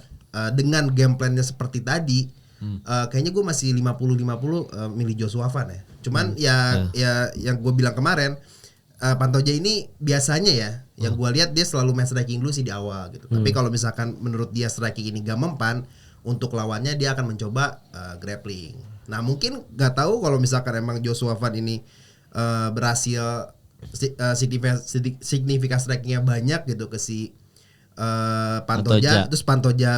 dengan game plan-nya seperti tadi, kayaknya gue masih 50-50 milih Joshua Fan ya. Cuman ya yang gue bilang kemarin, Pantoja ini biasanya ya, yang gue lihat dia selalu main striking dulu sih di awal gitu. Tapi kalau misalkan menurut dia striking ini gak mempan, untuk lawannya dia akan mencoba grappling. Nah mungkin nggak tahu kalau misalkan emang Joshua Fan ini berhasil signifikan strikingnya banyak gitu ke si Pantoja. Pantoja, terus Pantoja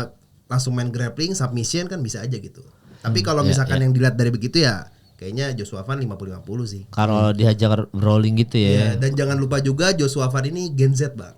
langsung main grappling, submission kan bisa aja gitu. Tapi kalau misalkan yang dilihat dari begitu ya kayaknya Joshua Fan 50-50 sih. Kalau dihajar rolling gitu ya. Iya, dan jangan lupa juga Joshua Fan ini Gen Z Bang.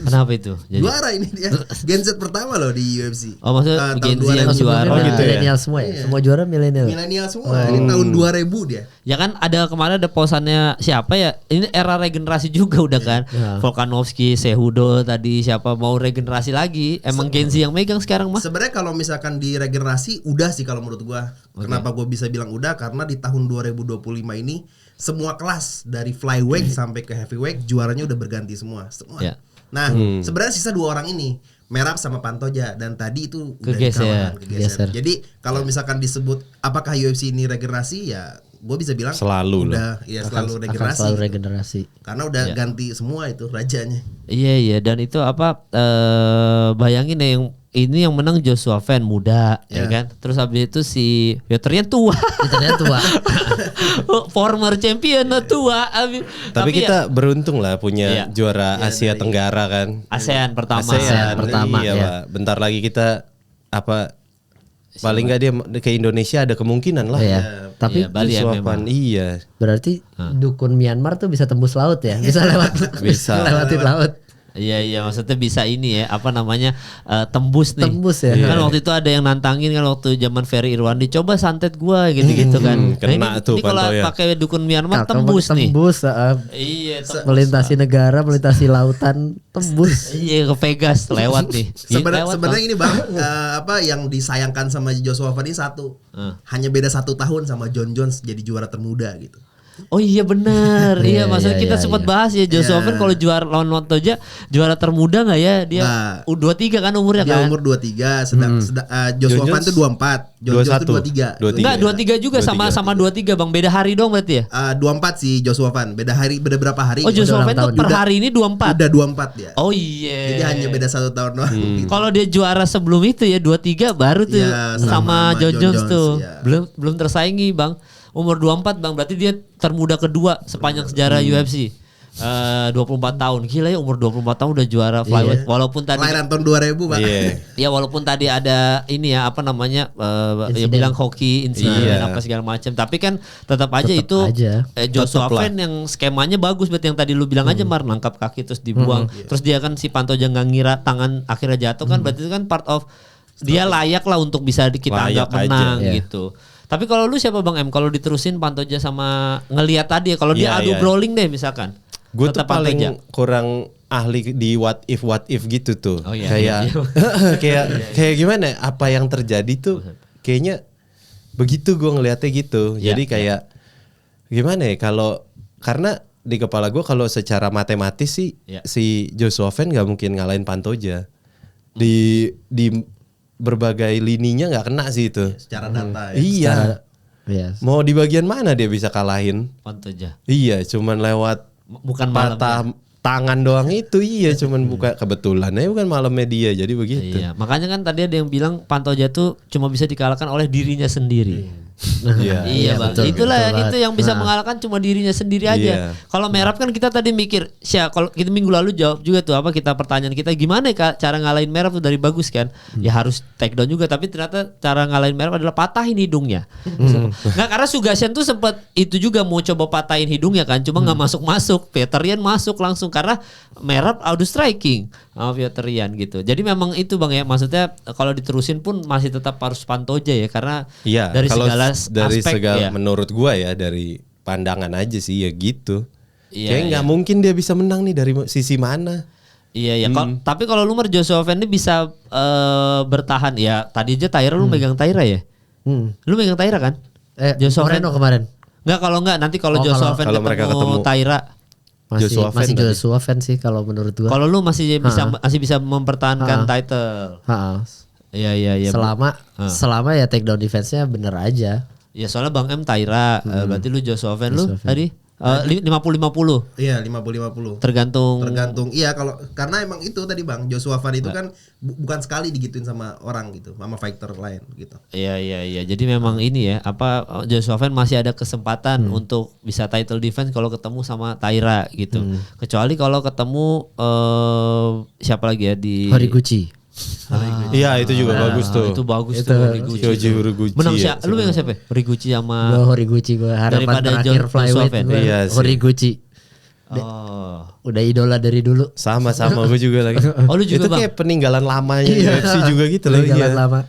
Kenapa itu? Jadi, Juara ini dia. Gen Z pertama loh di UFC. Oh, maksudnya Tahun Gen Z yang 2000. juara. Oh, gitu ya? Milenial semua ya. Iya. Semua juara milenial. Milenial semua. Ini tahun 2000 dia. Ya kan ada kemarin ada posannya siapa ya? Ini era regenerasi juga udah kan. Volkanovski, Cejudo tadi siapa mau regenerasi lagi? Emang Gen Z yang megang sekarang mah? Sebenarnya kalau misalkan di regenerasi udah sih kalau menurut gua. Kenapa gua bisa bilang udah? Karena di tahun 2025 ini semua kelas dari flyweight sampai ke heavyweight juaranya udah berganti semua. Ya. Nah, sebenarnya sisa 2 orang ini, Merab sama Pantoja, dan tadi itu udah Kegeser. kegeser. Jadi kalau misalkan disebut apakah UFC ini regenerasi, ya gue bisa bilang Selalu udah ya selalu Akan regenerasi. selalu regenerasi. Karena udah ganti semua itu rajanya. Iya dan itu apa bayangin ya yang menang Joshua Fan muda ya kan. Terus habis itu si ternyata tua. Ternyata tua. Former champion tua. Tapi kita beruntung lah Iya. punya juara Asia Tenggara kan. ASEAN pertama. ASEAN pertama, iya, ya. Pak. Bentar lagi kita paling nggak dia ke Indonesia ada kemungkinan lah. Iya. Ya, Tapi Iya, Bali ya Suapan, memang. iya. berarti dukun Myanmar tuh bisa tembus laut ya, bisa lewat, Bisa. lewatin laut. Iya maksudnya bisa ini ya apa namanya tembus nih. Tembus ya. Kan waktu itu ada yang nantangin kan waktu zaman Ferry Irwandi coba santet gua gitu-gitu kan. kena tuh ini kalau Pantoja. pakai dukun Myanmar Kalau tembus nih. Tembus, Iya tembus. melintasi negara, melintasi lautan, tembus. Iya ke Vegas lewat nih. Lewat, Sebenarnya Bang. ini bang, apa yang disayangkan sama Joshua Van ini satu, hanya beda 1 tahun sama John Jones jadi juara termuda gitu. Oh iya benar. Iya maksudnya iya, kita iya, sempat iya. bahas ya Joshua Iya. Van kalau juara lawan Pantoja juara termuda nggak ya dia Nah. U23 kan umurnya Dia kan. umur 23, sedang Joshua John Van Jones tuh 24, John Jones tuh 23. 23. Enggak 23 juga sama 23 Bang beda hari dong berarti ya. 24 sih Joshua Van, beda berapa hari? Oh Joshua ulang Van tuh tahun. per Udah- hari ini 24. Udah 24 dia. Oh iya. Jadi hanya beda 1 tahun doang. Gitu. Kalau dia juara sebelum itu ya 23 baru tuh Iya, sama sama John John Jones Jones, tuh. iya. Belum tersaingi Bang. Umur 24 Bang, berarti dia termuda kedua sepanjang sejarah UFC. 24 tahun. Gila ya umur 24 tahun udah juara flyweight walaupun tadi Kelahiran tahun 2000, Pak. Iya. ya walaupun tadi ada ini ya apa namanya ya Insiden. bilang hoki insiden Iya. apa segala macam tapi kan tetap aja Tetap itu aja. Joshua Tetap lah. Van yang skemanya bagus berarti yang tadi lu bilang aja Mar nangkap kaki terus dibuang terus dia kan si Pantoja nggak ngira tangan akhirnya jatuh kan berarti itu kan part of dia layak lah untuk bisa kita Layak anggap aja. menang Iya. gitu. Tapi kalau lu siapa Bang M? Kalau diterusin Pantoja sama ngelihat tadi ya kalau dia Iya, adu iya. brawling deh misalkan. Gue tuh Tetap Pantoja. paling kurang ahli di what if gitu tuh. Oh, iya, Kayak iya. kayak gimana? Apa yang terjadi tuh kayaknya begitu gue ngelihatnya gitu. Iya, Jadi kayak gimana ya kalau karena di kepala gue kalau secara matematis sih Iya. si Joshua Van nggak mungkin ngalahin Pantoja. Di berbagai lininya nggak kena sih itu. Secara data ya. Iya. Iya. Mau di bagian mana dia bisa kalahin? Pantoja. Iya, cuman lewat Bukan malam. patah tangan doang itu. Iya, cuman buka kebetulan. Bukan malam media, jadi begitu. Iya, makanya kan tadi ada yang bilang Pantoja tuh cuma bisa dikalahkan oleh dirinya sendiri. Iya. Iya bang, betul, itulah betul itu banget. yang bisa Nah. mengalahkan cuma dirinya sendiri aja. Iya. Kalau Merab kan kita tadi mikir, kalau kita minggu lalu jawab juga tuh apa kita pertanyaan kita gimana ya cara ngalahin Merab tuh dari bagus kan? Ya harus take down juga, tapi ternyata cara ngalahin Merab adalah patahin hidungnya. Nggak karena Sugasyan tuh sempat itu juga mau coba patahin hidungnya kan, cuma nggak masuk. Veterian masuk langsung karena Merab auto striking sama Veterian gitu. Jadi memang itu bang ya, maksudnya kalau diterusin pun masih tetap harus Pantoja ya karena Iya, dari kalau segala dari aspek segala ya. menurut gua ya dari pandangan aja sih ya gitu. Iya, Kayak nggak mungkin dia bisa menang nih dari sisi mana. Iya ya. Tapi kalau lu Joshua Van ini bisa bertahan ya. Tadi aja Taira lu megang Taira ya. Lu megang Taira kan? Joshua Moreno Van. kemarin Enggak kalau enggak nanti kalau Oh, Joshua kalau- Van kalau mereka ketemu. Taira. Joshua Van masih tadi. Joshua Van sih kalau menurut gua. Kalau lu masih bisa mempertahankan title. Ha-ha. Iya. Selama ya take down defense-nya bener aja. Ya soalnya Bang M Taira, berarti lu Joshua Van lu tadi 50-50 Iya, 50-50. tergantung. Iya kalau karena emang itu tadi Bang, Joshua Van itu kan bukan sekali digituin sama orang gitu, sama fighter lain gitu. Iya. Jadi memang ini ya, apa Joshua Van masih ada kesempatan untuk bisa title defense kalau ketemu sama Taira gitu. Kecuali kalau ketemu siapa lagi ya di Horiguchi. Iya, itu juga bagus tuh. Itu bagus tuh Horiguchi. Shoji Horiguchi. Menang ya. siapa? Lu yang siapa? Horiguchi sama Gua Horiguchi, gua harapan Daripada terakhir Joshua flyweight Van. gua Iya sih. Horiguchi. Oh. Udah idola dari dulu. Sama gue juga lagi. Oh, lu juga, itu Bang? kayak peninggalan lamanya UFC juga gitu loh. Jalan Iya. lama.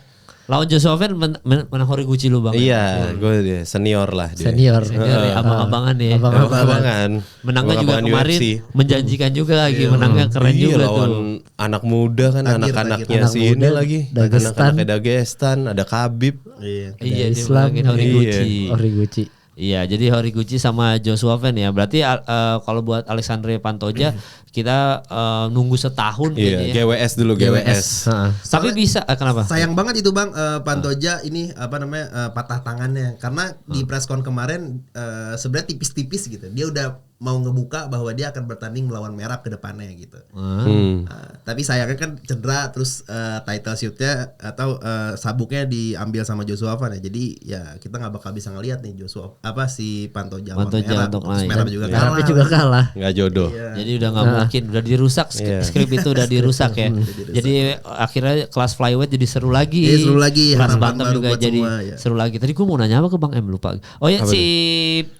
Lawan Joshua Van menang Horiguchi lu Bang. Iya, gue dia senior lah dia. Senior. Senior ya, abang-abangan ya. Abang-abangan. Menangnya juga Abang-abangan kemarin UFC. menjanjikan juga lagi, menangnya keren Iya, juga lawan tuh. anak muda kan, Tagir, anak-anaknya Anak si muda, ini lagi. Dagestan. Anak-anaknya Dagestan, ada Khabib. Iya. Iya, dia Islam. menangin Horiguchi. Horiguchi. Iya, jadi Horiguchi sama Joshua Van ya. Berarti kalau buat Alexandre Pantoja kita nunggu setahun Iya, kayaknya ya. GWS dulu, GWS. Ha. Tapi bisa kenapa? Sayang banget itu Bang, Pantoja ini apa namanya patah tangannya karena di press con kemarin sebenarnya tipis-tipis gitu. Dia udah mau ngebuka bahwa dia akan bertanding melawan Merab ke depannya gitu. Tapi sayangnya kan cedera, terus title shootnya atau sabuknya diambil sama Joshua Van ya. Jadi ya kita nggak bakal bisa ngelihat nih Joshua si Pantoja Merab. untuk Terus main. Merab juga Merabnya kalah. juga kalah. Nggak jodoh. Jadi udah nggak mungkin, udah dirusak skrip itu udah dirusak ya. Jadi akhirnya kelas flyweight jadi seru lagi. Iya, seru lagi. Kelas Harapan bantam baru juga buat jadi semua, ya. seru lagi. Tadi gue mau nanya apa ke Bang M, lupa. Oh ya,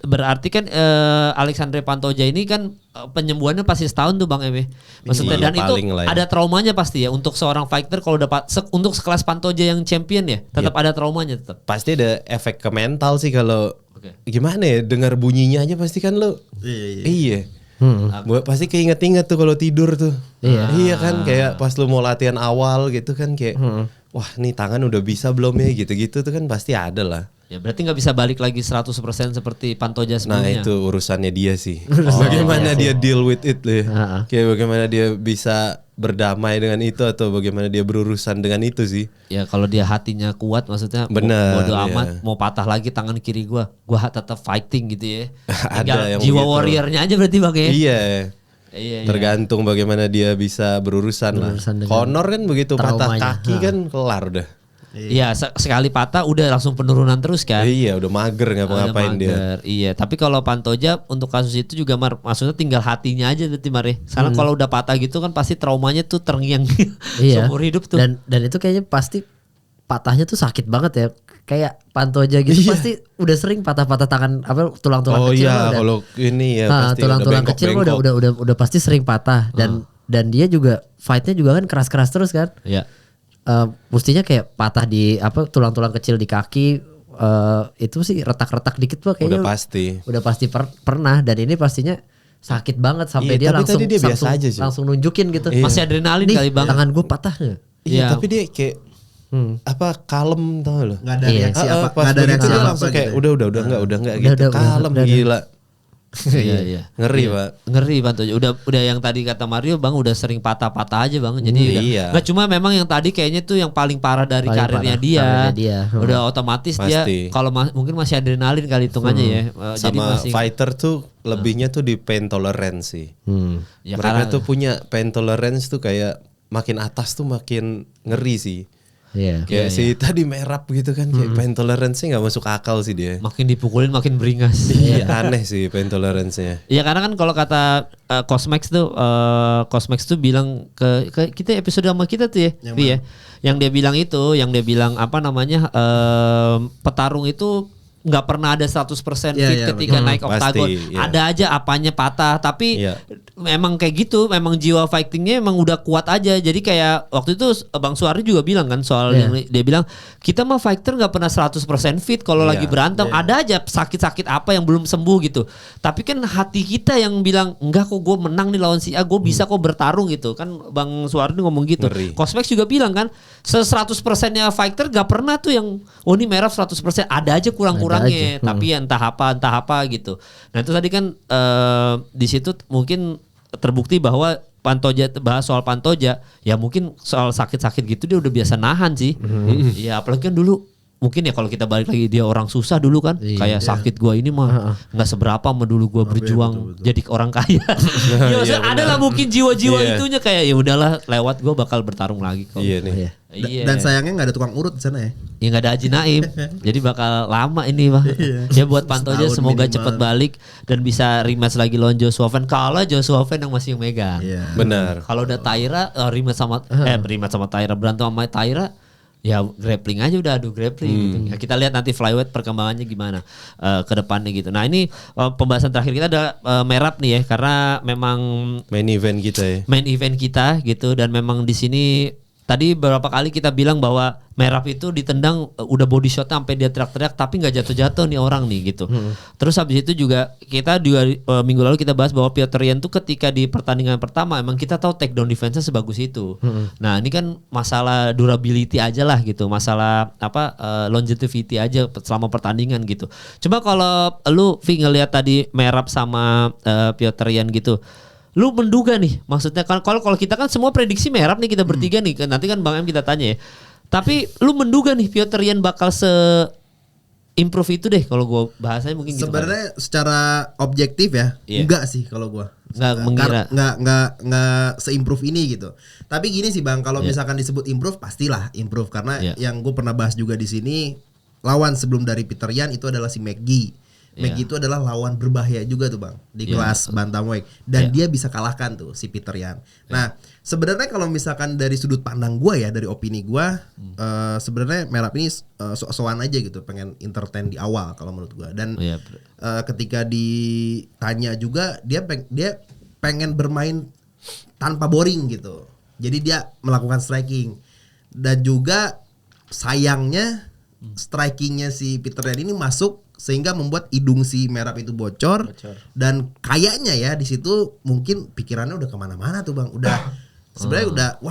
berarti kan Alexandre Pantoja ini kan penyembuhannya pasti setahun tuh Bang M. Maksudnya Iya, dan itu paling lah ya. ada traumanya pasti ya untuk seorang fighter kalau dapat untuk sekelas Pantoja yang champion ya, tetap ada traumanya tetap. Pasti ada efek ke mental sih kalau Oke. gimana ya, dengar bunyinya aja pasti kan lo. Iya. Pasti keinget-inget tuh kalau tidur tuh. Iya kan, kayak pas lu mau latihan awal gitu kan kayak wah nih tangan udah bisa belum ya, gitu-gitu tuh kan pasti ada lah. Ya berarti nggak bisa balik lagi 100% seperti Pantoja Nah sebelumnya. itu urusannya dia sih. Bagaimana dia deal with it loh ya. Kayak bagaimana dia bisa berdamai dengan itu atau bagaimana dia berurusan dengan itu sih. Ya kalau dia hatinya kuat, maksudnya Bener, bodo iya. amat mau patah lagi tangan kiri gua tetap fighting gitu ya. Ada Tinggal yang jiwa begitu. warriornya aja berarti Bang ya. Iya. Iya. Tergantung bagaimana dia bisa berurusan lah. dengan Connor kan begitu patah traumanya. kaki kan kelar udah. Iya, sekali patah udah langsung penurunan terus kan. Iya udah mager Udah ngapa-ngapain dia. mager. Iya, tapi kalau Pantoja untuk kasus itu juga maksudnya tinggal hatinya aja berarti Mar ya. Karena kalau udah patah gitu kan pasti traumanya tuh terngiang Iya. seumur hidup tuh. Dan itu kayaknya pasti patahnya tuh sakit banget ya. Kayak Pantoja gitu pasti udah sering patah-patah tangan apa tulang-tulang Oh kecil. iya udah. kalau ini ya Nah, pasti tulang-tulang udah kecil bengkok-bengkok. udah pasti sering patah dan dia juga fightnya juga kan keras-keras terus kan. Iya. Mestinya kayak patah di apa tulang-tulang kecil di kaki itu sih retak-retak dikit tuh kayaknya Udah pasti. pernah dan ini pastinya sakit banget sampai Iya, dia tapi langsung tadi dia biasa aja sih. langsung nunjukin gitu. Iya. Masih adrenalin Nih, kali Bang. tangan gue patah nggak? Iya Iya. tapi dia kayak apa kalem tau lo. Nggak ada Iya. reaksi apa, Pas nggak ada begitu reaksi dia apa langsung kayak gitu. udah enggak gitu. Udah, Kalem udah. gila. Iya. Ngeri Pak. Ngeri Pantoja. Udah yang tadi kata Mario Bang udah sering patah-patah aja Bang. Jadi iya. nggak cuma memang yang tadi kayaknya tuh yang paling parah dari Paling karirnya parah, dia. karirnya dia. Udah otomatis dia Pasti. kalau mungkin masih adrenalin kali hitungannya ya. Jadi Sama masih fighter tuh lebihnya tuh di pain tolerance sih. ya Mereka karena- tuh punya pain tolerance tuh kayak makin atas tuh makin ngeri sih. Iya. Kayak si tadi Merab gitu kan kayak pain tolerance-nya nggak masuk akal sih dia. makin dipukulin makin beringas. Iya aneh sih pain tolerance-nya. Iya karena kan kalau kata Cosmax tuh bilang ke kita episode sama kita tuh ya, Vi ya. Yang dia bilang itu, yang dia bilang apa namanya petarung itu nggak pernah ada 100% fit Iya, ketika naik Pasti, oktagon. iya. Ada aja apanya patah, tapi Iya. memang kayak gitu, memang jiwa fightingnya emang udah kuat aja. Jadi kayak waktu itu Bang Suardi juga bilang kan soal yang dia bilang kita mah fighter nggak pernah 100% fit kalau Iya. lagi berantem. Ada aja sakit-sakit apa yang belum sembuh gitu. Tapi kan hati kita yang bilang enggak kok gue menang nih lawan si A, gue bisa kok bertarung gitu. Kan Bang Suardi ngomong gitu. Ngeri. Cosmex juga bilang kan 100%-nya fighter gak pernah tuh yang oh ini merah 100%, ada aja kurang-kurangnya. Tapi ya entah apa gitu. Nah itu tadi kan di situ mungkin terbukti bahwa Pantoja, bahas soal Pantoja ya mungkin soal sakit-sakit gitu dia udah biasa nahan sih. Iya apalagi kan dulu mungkin ya kalau kita balik lagi dia orang susah dulu kan, kayak sakit gua ini mah nggak seberapa sama dulu gua berjuang jadi orang kaya. Ya maksudnya ada lah mungkin jiwa-jiwa Iya. itunya kayak ya udahlah lewat gua bakal bertarung lagi kok. Iya nih. Iya. Dan sayangnya nggak ada tukang urut di sana ya. Ya nggak ada Haji Naim, jadi bakal lama ini Bang. Ya buat Pantoja Setahun semoga minimal. cepat balik dan bisa rematch lagi lawan Joshua Van. Kalau Joshua Van yang masih megang. Iya. Benar. Kalau udah Taira rematch sama Taira, berantem sama Taira, ya grappling aja udah adu grappling gitu. Ya, kita lihat nanti flyweight perkembangannya gimana ke depannya gitu. Nah ini pembahasan terakhir kita ada Merab nih ya, karena memang Main event kita ya. main event kita gitu, dan memang di sini tadi beberapa kali kita bilang bahwa Merab itu ditendang udah body shotnya sampai dia teriak-teriak tapi nggak jatuh-jatuh nih orang nih gitu. Terus habis itu juga kita minggu lalu kita bahas bahwa Piotr Yan tuh ketika di pertandingan pertama emang kita tahu takedown defense-nya sebagus itu. Nah ini kan masalah durability aja lah gitu, masalah longevity aja selama pertandingan gitu. Coba kalau lu Vi ngelihat tadi Merab sama Piotr Yan gitu, lu menduga nih, maksudnya kan kalau kita kan semua prediksi Merab nih kita bertiga nih, nanti kan Bang M kita tanya ya. Tapi lu menduga nih Piotr Yan bakal improve itu deh kalau gue bahasanya mungkin gitu. Sebenarnya secara objektif ya, enggak sih kalau gua. Nggak mengira. Enggak se-improve ini gitu. Tapi gini sih Bang, kalau misalkan disebut improve pastilah improve karena yang gue pernah bahas juga di sini, lawan sebelum dari Peter Yan itu adalah si McGee. McGee itu adalah lawan berbahaya juga tuh Bang di kelas bantamweight dan dia bisa kalahkan tuh si Peter Yan. Nah, sebenarnya kalau misalkan dari sudut pandang gua ya, dari opini gua, sebenarnya Merab ini sok-sokan aja gitu, pengen entertain di awal kalau menurut gua. Dan ketika ditanya juga dia pengen bermain tanpa boring gitu. Jadi dia melakukan striking dan juga sayangnya strikingnya si Peter Yan ini masuk sehingga membuat hidung si Merab itu bocor. Dan kayaknya ya di situ mungkin pikirannya udah kemana-mana tuh Bang, udah sebenarnya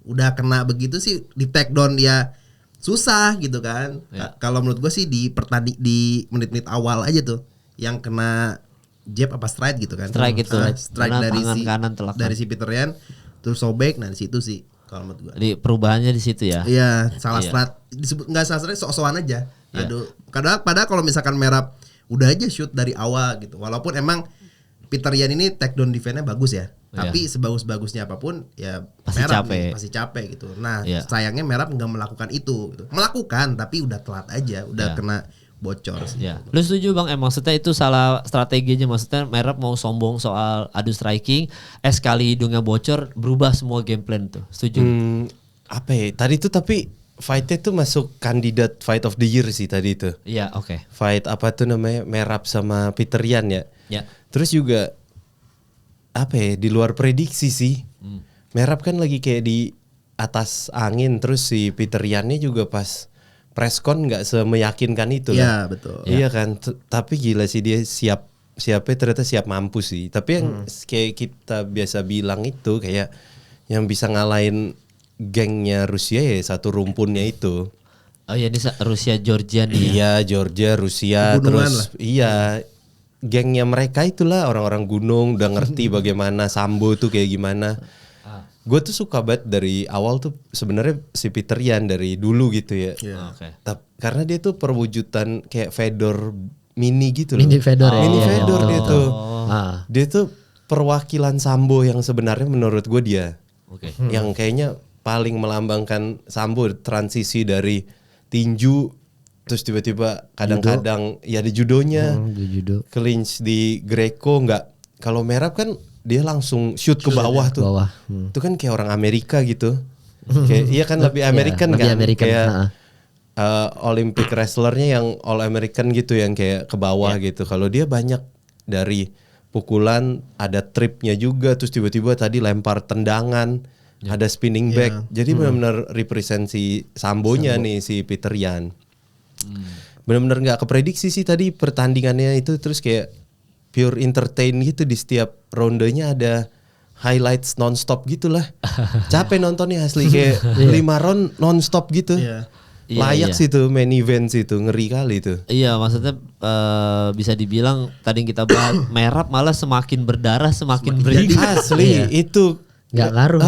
udah kena begitu sih, di take down dia susah gitu kan. Kalau menurut gue sih di menit-menit awal aja tuh yang kena jab apa strike gitu kan, Strike dari si Peter Yan terus sobek. Nah di situ sih kalau menurut gue di perubahannya di situ ya. Iya, salah strat disebut nggak salah strat, sok-sokan aja. Aduh, padahal kalau misalkan Merab udah aja shoot dari awal gitu. Walaupun emang Peter Yan ini take down defense-nya bagus ya. Tapi sebagus-bagusnya apapun ya pasti Merab capek. pasti capek gitu. Nah, sayangnya Merab nggak melakukan itu gitu. Melakukan tapi udah telat aja, udah kena bocor sih. Ya. Lu setuju Bang, maksudnya itu salah strateginya, maksudnya Merab mau sombong soal adu striking, sekali hidungnya bocor berubah semua game plan tuh. Setuju? Apa ya? Tadi tuh tapi fight-nya tuh masuk kandidat fight of the year sih tadi itu. Iya, oke. Fight apa tuh namanya, Merab sama Peter Yan ya. Terus juga apa ya, di luar prediksi sih. Merab kan lagi kayak di atas angin, terus si Peter Yan-nya juga pas presscon nggak semeyakinkan itu. Iya betul. Iya kan. Tapi gila sih dia siapnya ternyata siap mampus sih. Tapi yang kayak kita biasa bilang itu kayak yang bisa ngalahin gengnya Rusia ya satu rumpunnya itu. Oh ya, ini Rusia Georgia nih. Iya, Georgia, Rusia, Pegunungan terus iya gengnya mereka itulah orang-orang gunung, udah ngerti bagaimana sambo tuh kayak gimana. Gue tuh suka banget dari awal tuh sebenarnya si Peter Yan dari dulu gitu ya. Karena dia tuh perwujudan kayak Fedor mini gitu loh. Mini Fedor ya. Mini Iya, Fedor betul, dia betul. tuh. Dia tuh perwakilan sambo yang sebenarnya menurut gue dia. Yang kayaknya paling melambangkan sambo, transisi dari tinju terus tiba-tiba kadang-kadang ya di judonya, di judo. clinch di Greco nggak. Kalau Merab kan dia langsung shoot ke bawah tuh. Itu kan kayak orang Amerika gitu. Kayak iya kan lebih American lebih kan. American, Kayak Olympic wrestlernya yang All American gitu yang kayak ke bawah gitu. Kalau dia banyak dari pukulan, ada tripnya juga, terus tiba-tiba tadi lempar tendangan, ada spinning back. Jadi benar-benar represent si sambonya nih si Peter Yan. Benar-benar nggak keprediksi sih tadi pertandingannya itu, terus kayak pure entertain gitu, di setiap rondenya ada highlights nonstop gitulah. Capek nontonnya asli kayak 5 round nonstop gitu. Layak sih tuh main event sih tuh, ngeri kali tuh. Iya, maksudnya bisa dibilang tadi yang kita bahas Merab malah semakin berdarah semakin beringat. Asli itu Nggak ngaruh.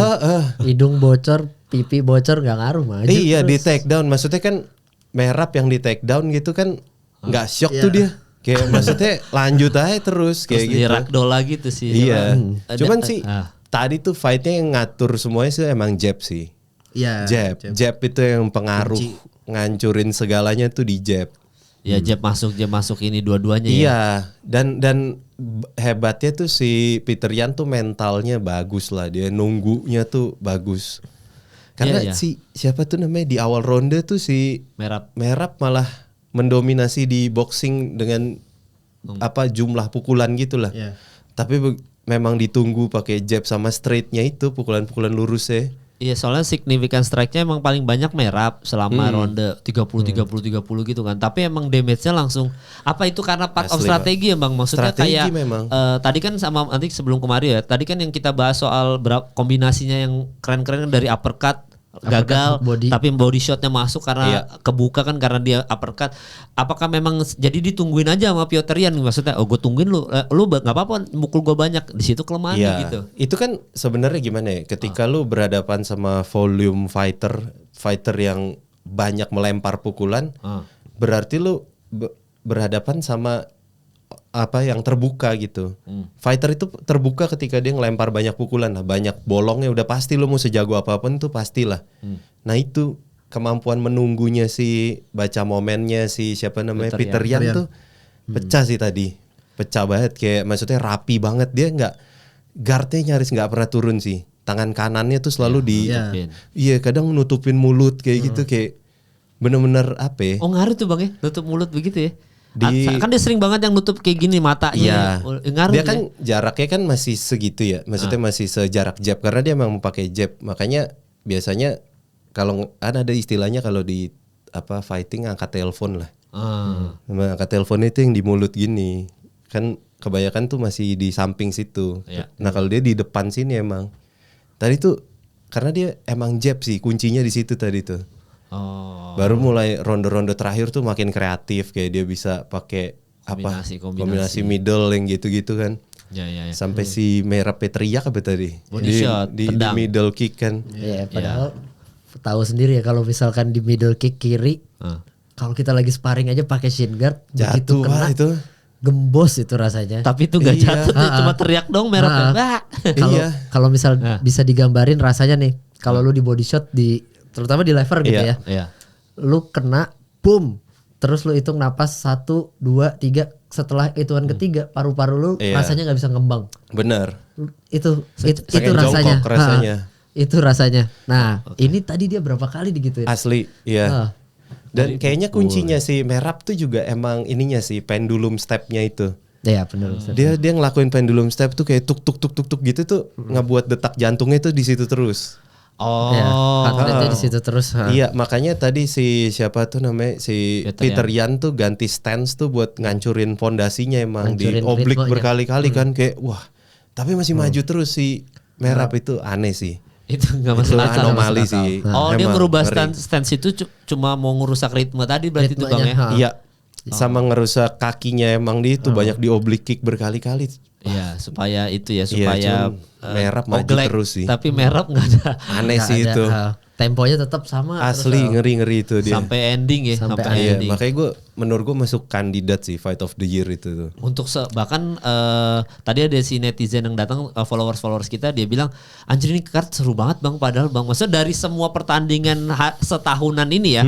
Hidung bocor, pipi bocor nggak ngaruh maju. Iya, terus. di take down. Maksudnya kan Merab yang di take down gitu kan nggak shock tuh dia. Kayak maksudnya lanjut aja terus kayak Terus gitu. di ragdoll lagi tuh sih. Iya. Cuman sih tadi tuh fightnya yang ngatur semuanya sih emang jab sih. Iya. Jab itu yang pengaruh, ngancurin segalanya tuh di jab. Ya jab masuk ini dua-duanya ya. Iya. Dan hebatnya tuh si Peter Yan tuh mentalnya bagus lah, dia nunggunya tuh bagus. Karena si siapa tuh namanya di awal ronde tuh si Merab malah mendominasi di boxing dengan apa jumlah pukulan gitulah. Tapi memang ditunggu pakai jab sama straightnya itu, pukulan-pukulan lurusnya. Iya, soalnya signifikan strike-nya emang paling banyak Merab selama ronde 30 gitu kan. Tapi emang damage-nya langsung apa itu karena part of strategi ya Bang. Maksudnya strategi kayak tadi kan sama nanti sebelum kemarin ya. Tadi kan yang kita bahas soal kombinasinya yang keren-keren dari uppercut gagal, tapi body shotnya masuk karena kebuka kan karena dia uppercut. Apakah memang jadi ditungguin aja sama Peter Yan, maksudnya gue tungguin lu nggak apa-apa mukul gue banyak, di situ kelemahan gitu. Itu kan sebenarnya gimana ya, ketika lu berhadapan sama volume fighter yang banyak melempar pukulan, berarti lu berhadapan sama apa yang terbuka gitu. Fighter itu terbuka ketika dia ngelempar banyak pukulan lah, banyak bolongnya udah pasti lu mau sejago apapun tuh pastilah. Nah itu kemampuan menunggunya si baca momennya si siapa namanya Peter Yan tuh pecah sih tadi. Pecah banget kayak maksudnya rapi banget, dia nggak guardnya nyaris nggak pernah turun sih. Tangan kanannya tuh selalu iya kadang nutupin mulut kayak gitu kayak bener-bener apa ya? Oh ngaruh tuh Bang ya, nutup mulut begitu ya. Kan dia sering banget yang nutup kayak gini matanya. Dia kan jaraknya kan masih segitu ya. Maksudnya masih sejarak jab karena dia memang pakai jab. Makanya biasanya kalau ada istilahnya kalau di apa fighting angkat telepon lah. Angkat telepon itu yang di mulut gini. Kan kebanyakan tuh masih di samping situ. Nah, kalau dia di depan sini emang. Tadi tuh karena dia emang jab sih kuncinya di situ tadi tuh. Baru mulai ronde-ronde terakhir tuh makin kreatif kayak dia bisa pakai kombinasi middle yang gitu-gitu kan. Sampai si Merab teriak apa tadi? Di middle kick kan. Padahal tahu sendiri ya kalau misalkan di middle kick kiri kalau kita lagi sparring aja pakai shin guard begitu kena itu gembos itu rasanya. Tapi itu gak jatuh cuma teriak dong Merab. Kalau misal bisa digambarin rasanya nih kalau lu di body shot terutama di lever gitu ya. Lu kena boom. Terus lu hitung napas 1, 2, 3. Setelah hitungan ketiga paru-paru lu rasanya gak bisa ngembang. Benar. Itu rasanya. Rasanya. Itu rasanya. Nah ini tadi dia berapa kali digituin. Asli iya. Dan kayaknya kuncinya si Merab tuh juga emang ininya sih pendulum stepnya itu. Iya pendulum step. Dia ngelakuin pendulum step tuh kayak tuk tuk tuk tuk tuk gitu tuh ngebuat detak jantungnya tuh di situ terus. Heartnya di situ terus. Iya, makanya tadi si siapa tuh namanya si Peter Yan tuh ganti stance tuh buat ngancurin fondasinya emang di oblik berkali-kali kan kayak wah. Tapi masih maju terus si Merab itu aneh sih. Itu nggak masuk akal. Anomali sih. Dia merubah stance itu cuma mau ngerusak ritme tadi berarti itu Bang ya. Iya. Sama ngerusak kakinya emang dia itu banyak di oblique kick berkali-kali. Iya, supaya itu ya supaya Merab maju terus sih. Tapi Merab nggak ada. Aneh sih itu. Temponya tetap sama. Asli ngeri-ngeri itu dia. Sampai ending ya. Sampai ending. Makanya menurut gue masuk kandidat sih Fight of the Year itu tuh. Untuk bahkan tadi ada si netizen yang datang followers kita dia bilang anjir ini card seru banget Bang padahal Bang. Maksudnya dari semua pertandingan setahunan ini ya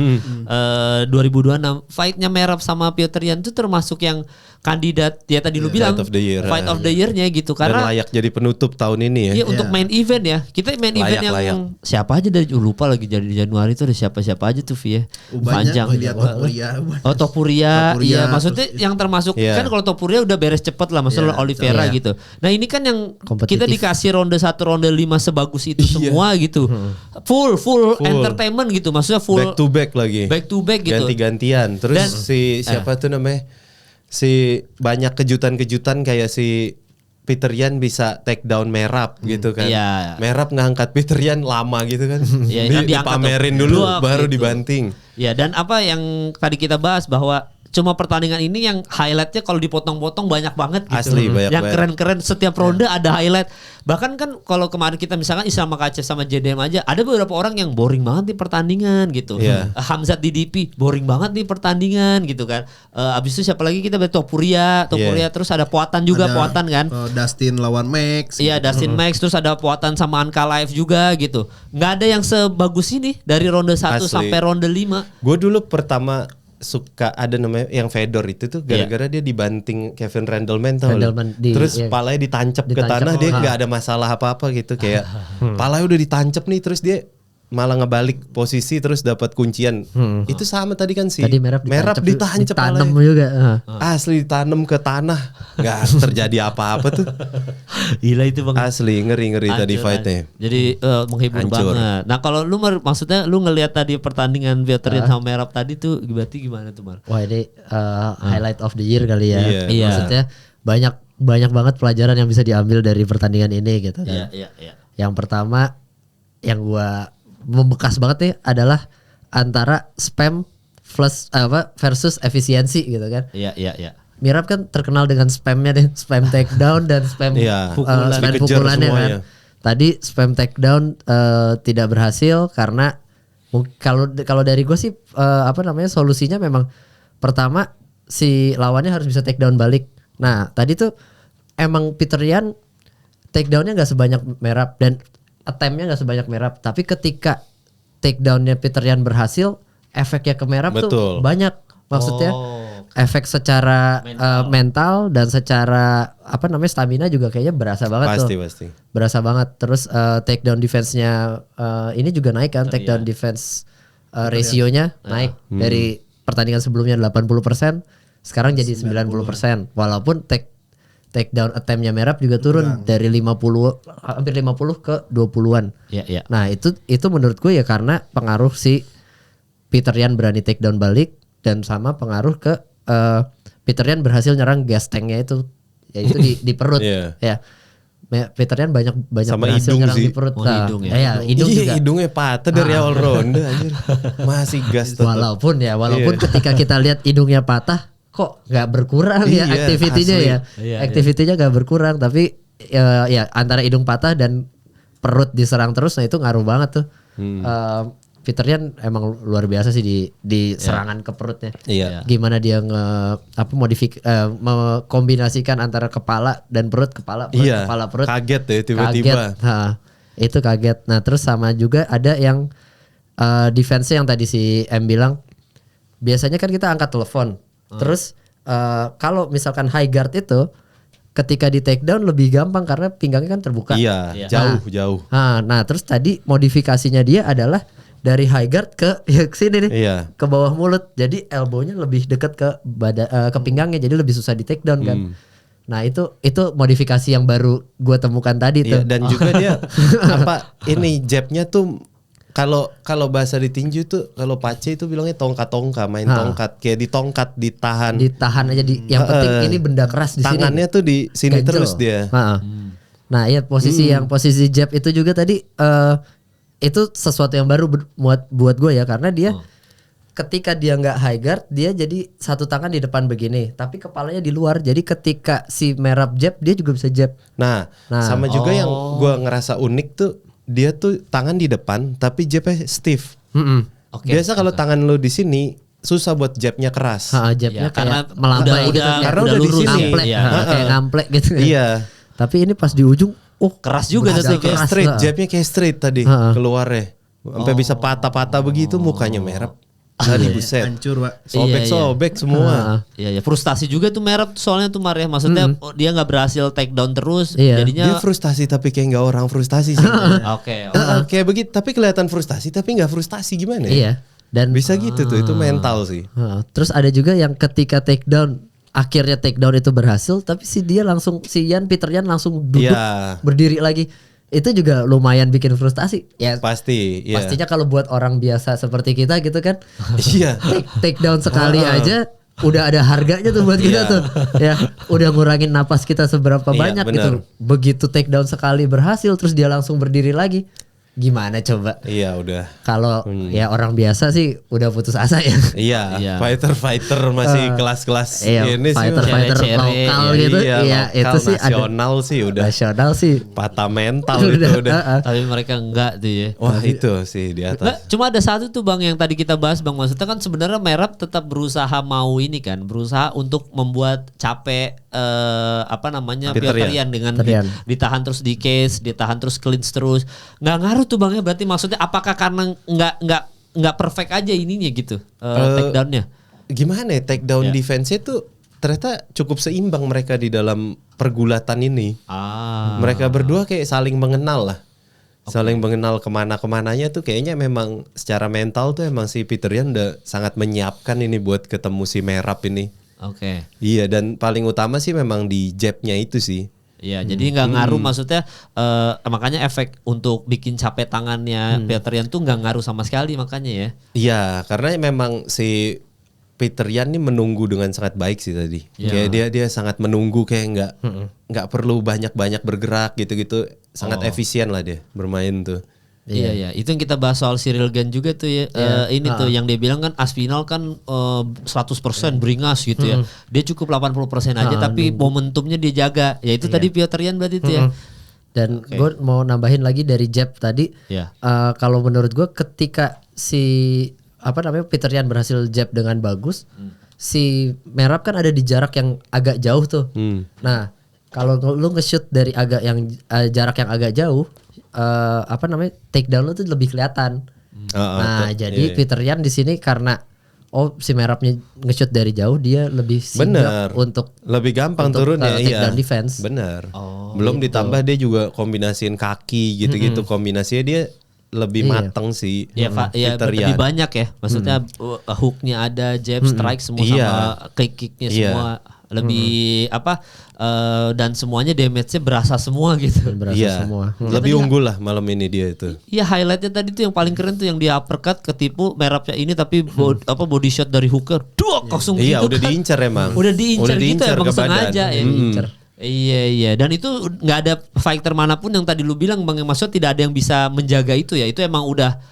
2026 fightnya Merab sama Peter Yan itu termasuk yang kandidat ya tadi lu bilang Fight of the Year-nya gitu karena dan layak jadi penutup tahun ini ya. Iya untuk main event ya. Kita main event yang siapa aja dari lupa lagi jadi Januari itu ada siapa-siapa aja tuh Vi ya. Panjang. Topuria. Iya maksudnya yang termasuk kan kalau Topuria udah beres cepet lah maksudnya Oliveira gitu. Nah ini kan yang kita dikasih ronde 1 ronde 5 sebagus itu semua gitu. Full entertainment gitu maksudnya full back to back lagi. Back to back gitu. Ganti-gantian. Terus si siapa tuh namanya? Si banyak kejutan-kejutan kayak si Peter Yan bisa take down Merab gitu kan. Merab ngangkat Peter Yan lama gitu kan. Dipamerin dulu baru gitu. Dibanting. Ya dan apa yang tadi kita bahas bahwa cuma pertandingan ini yang highlightnya kalau dipotong-potong banyak banget gitu. Asli banyak yang keren-keren setiap ronde ada highlight. Bahkan kan kalau kemarin kita misalkan Islam Makhachev sama JDM aja ada beberapa orang yang boring banget nih pertandingan gitu. Hamzat DDP boring banget nih pertandingan gitu kan. Abis itu siapa lagi kita Topuria terus ada Puatan juga Puatan kan. Dustin lawan Max. Iya Dustin Max terus ada Puatan sama Ankalaev juga gitu. Nggak ada yang sebagus ini dari ronde 1 sampai ronde 5. Gue dulu pertama suka ada namanya yang Fedor itu tuh gara-gara dia dibanting Kevin Randleman terus palanya ditancap ke tanah dia nggak ada masalah apa-apa gitu kayak palanya udah ditancap nih terus dia malah ngebalik posisi terus dapat kuncian. Itu sama tadi kan sih. Tadi Merab ditancap ditanam juga. Asli ditanam ke tanah. Gak terjadi apa-apa tuh. Gila itu Bang. Asli ngeri-ngeri tadi fightnya. Jadi menghibur banget. Nah kalau lu maksudnya lu ngelihat tadi pertandingan veteran sama Merab tadi tuh berarti gimana tuh Mar? Wah ini highlight of the year kali ya. Iya. Maksudnya banyak banget pelajaran yang bisa diambil dari pertandingan ini gitu kan. Iya. Yang pertama yang gua membekas banget nih adalah antara spam versus efisiensi gitu kan. Iya. Merab kan terkenal dengan spamnya deh, spam takedown dan spam pukulannya kan. Tadi spam takedown tidak berhasil karena kalau dari gue sih solusinya memang Pertama si lawannya harus bisa take down balik. Nah tadi tuh emang Peter Yan take downnya nggak sebanyak Merab dan attempt-nya nggak sebanyak Merab. Tapi ketika take downnya Peter Yan berhasil, efeknya ke Merab tuh Betul. banyak. Maksudnya efek secara mental dan secara stamina juga kayaknya berasa banget tuh. Pasti. Berasa banget. Terus take down defense-nya ini juga naik kan, take down defense rasionya naik dari pertandingan sebelumnya 80%, sekarang jadi 90%. Walaupun take down attempt-nya Merab juga turun dari hampir 50 ke 20-an. Iya. Nah, itu menurutku ya karena pengaruh si Peter Yan berani take down balik dan sama pengaruh ke Peter Yan berhasil nyerang gas tanknya itu, yaitu di perut. Ya. Peter Yan banyak Sama berhasil hidung nyerang sih. di perut. Hidung ya. Iya, hidung juga. Hidungnya patah dari awal ronde anjir. Masih gas tetap. Walaupun ketika kita lihat hidungnya patah, kok nggak berkurang ya Iya, aktivitinya asli. ya. Iya. Aktivitinya nggak berkurang, tapi ya antara hidung patah dan perut diserang terus, nah itu ngaruh banget tuh. Peter Yan emang luar biasa sih di serangan ke perutnya. Iya. Gimana dia mengkombinasikan antara kepala dan perut, kepala perut. Kaget ya tiba-tiba. Kaget. Itu kaget. Nah, terus sama juga ada yang defense yang tadi si M bilang, biasanya kan kita angkat telepon. Terus kalau misalkan high guard itu ketika di take down lebih gampang karena pinggangnya kan terbuka. Iya, jauh. Nah, terus tadi modifikasinya dia adalah dari high guard ke sini nih, ke bawah mulut. Jadi elbownya lebih dekat ke ke pinggangnya, jadi lebih susah di take down kan. Nah itu modifikasi yang baru gue temukan tadi tuh. Dan juga dia ini jabnya tuh kalau bahasa di tinju tuh kalau Pace itu bilangnya tongkat-tongkat, main tongkat kayak ditongkat, ditahan aja yang penting ini benda keras di sini. Tangannya tuh di sini Ganjel. terus dia. Nah iya posisi jab itu juga tadi itu sesuatu yang baru buat gue ya, karena dia ketika dia nggak high guard dia jadi satu tangan di depan begini tapi kepalanya di luar, jadi ketika si Merab jab dia juga bisa jab. Nah sama juga yang gue ngerasa unik tuh dia tuh tangan di depan tapi jabnya stiff. Biasa kalau tangan lo di sini susah buat jabnya keras. Jabnya Ya, karena kayak melambai gitu, karena udah di lurus. sini. ngamplek, kayak ngamplek gitu. Iya. Tapi ini pas di ujung, Keras juga berasa tuh Kayak keras. straight, jabnya kayak straight tadi keluarnya. Sampai bisa patah-patah begitu, mukanya merah. Tadi buset. Hancur, Pak. Sobek-sobek semua. Iya, frustasi juga tuh Merab soalnya tuh Maria. Maksudnya dia nggak berhasil take down terus, Iya. Dia jadinya frustasi tapi kayak nggak orang frustasi sih. Oke. Kayak begitu, tapi kelihatan frustasi tapi nggak frustasi gimana ya? Iya. Dan Bisa gitu tuh, itu mental sih. terus ada juga yang ketika take down, akhirnya take down itu berhasil, tapi si Peter Yan langsung duduk berdiri lagi. Itu juga lumayan bikin frustasi. Ya Pasti, iya. pastinya kalau buat orang biasa seperti kita gitu kan. Iya. take down sekali aja udah ada harganya tuh buat kita tuh. Ya, udah ngurangin napas kita seberapa banyak bener. gitu. Begitu take down sekali berhasil terus dia langsung berdiri lagi. Gimana coba? Iya udah. Kalau ya orang biasa sih udah putus asa ya. Iya, fighter masih kelas-kelas Iya, ini fighter sih. lokal gitu. Iya, lokal, itu sih ada nasional sih udah nasional sih. patah mental itu udah. Tapi mereka enggak tuh ya. Wah itu sih di atas. Nggak, cuma ada satu tuh Bang yang tadi kita bahas Bang, maksudnya kan sebenarnya Merab tetap berusaha mau ini kan, berusaha untuk membuat capek Peter Peter Yan dengan ditahan terus di case, ditahan terus clinch terus. Nggak ngaruh tuh Bang ya, berarti maksudnya apakah karena nggak perfect aja ininya gitu take down-nya? Gimana ya take down defense-nya tuh ternyata cukup seimbang mereka di dalam pergulatan ini. Mereka berdua kayak saling mengenal lah. Saling mengenal kemana-kemananya tuh kayaknya memang secara mental tuh emang si Peter Yan udah sangat menyiapkan ini buat ketemu si Merab ini. Oke. Iya dan paling utama sih memang di jabnya itu sih. Iya, jadi nggak ngaruh maksudnya makanya efek untuk bikin capek tangannya Peter Yan tuh nggak ngaruh sama sekali makanya ya. Iya, karena memang si Peter Yan nih menunggu dengan sangat baik sih tadi. Kayak dia sangat menunggu kayak nggak perlu banyak bergerak gitu-gitu. Sangat efisien lah dia bermain tuh. Iya, itu yang kita bahas soal Cyril Gane juga tuh ya. Ini tuh yang dia bilang kan Aspinall kan 100% beringas gitu ya. Dia cukup 80% aja tapi momentumnya dia jaga. Ya itu tadi Peter Yan berarti itu ya. Dan gue mau nambahin lagi dari jab tadi. Kalau menurut gue ketika si Peter Yan berhasil jab dengan bagus, si Merab kan ada di jarak yang agak jauh tuh. Nah, kalau lu nge-shoot dari jarak yang agak jauh, take down lu tuh lebih kelihatan. Nah, jadi Peter Yan di sini karena si Merabnya nge-shoot dari jauh, dia lebih sigap untuk lebih gampang untuk, turunnya, take down defense. Bener. Belum ditambah dia juga kombinasiin kaki gitu-gitu, kombinasinya dia lebih mateng sih. Ya, Peter lebih Yan. banyak ya. Maksudnya hooknya ada, jab, strike semua sama kick-kicknya semua lebih dan semuanya damage-nya berasa semua gitu. Berasa semua. Lebih unggul lah malam ini dia itu. Iya, highlightnya tadi tuh yang paling keren tuh yang dia uppercut ketipu Merabnya ini tapi body shot dari hooker. Langsung Iya, gitu udah kan. diincar emang. Udah diincar gitu emang ke badan. sengaja ya. Iya, dan itu nggak ada fighter manapun yang tadi lu bilang Bang, maksudnya tidak ada yang bisa menjaga itu ya. Itu emang udah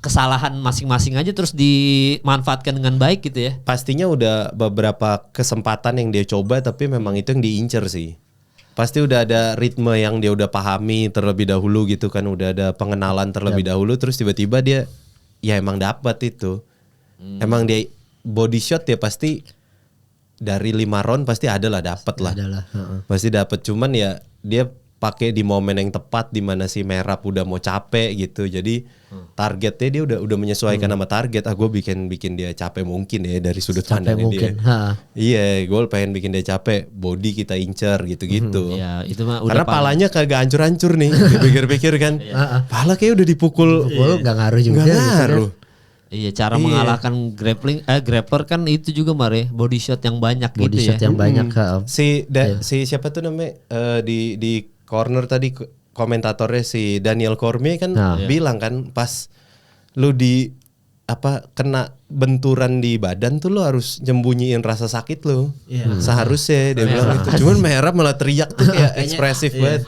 kesalahan masing-masing aja terus dimanfaatkan dengan baik gitu ya. Pastinya udah beberapa kesempatan yang dia coba tapi memang itu yang diincar sih. Pasti udah ada ritme yang dia udah pahami terlebih dahulu gitu kan, udah ada pengenalan terlebih dahulu, terus tiba-tiba dia ya emang dapat itu. Emang dia body shot ya pasti dari 5 round pasti adalah dapat lah. Pasti dapat, cuman ya dia pakai di momen yang tepat di mana si Merab udah mau capek gitu. Jadi targetnya dia udah menyesuaikan sama target. Gue bikin dia capek mungkin ya dari sudut pandang dia. Iya, gue pengen bikin dia capek, body kita incer gitu-gitu. Ya, itu mah karena palanya kagak hancur-hancur nih. Dipikir-pikir kan. Pala kayak udah dipukul. Nggak ngaruh juga. Nggak ngaruh. Iya, cara mengalahkan grappler kan itu juga Mare, body shot yang banyak body gitu shot ya. yang banyak. Si siapa tuh namanya di corner tadi komentatornya si Daniel Cormier kan bilang kan pas lu kena benturan di badan tuh lu harus nyembunyiin rasa sakit lu. Seharusnya dia bilang itu. Cuman Merab malah teriak tuh kayak ekspresif banget.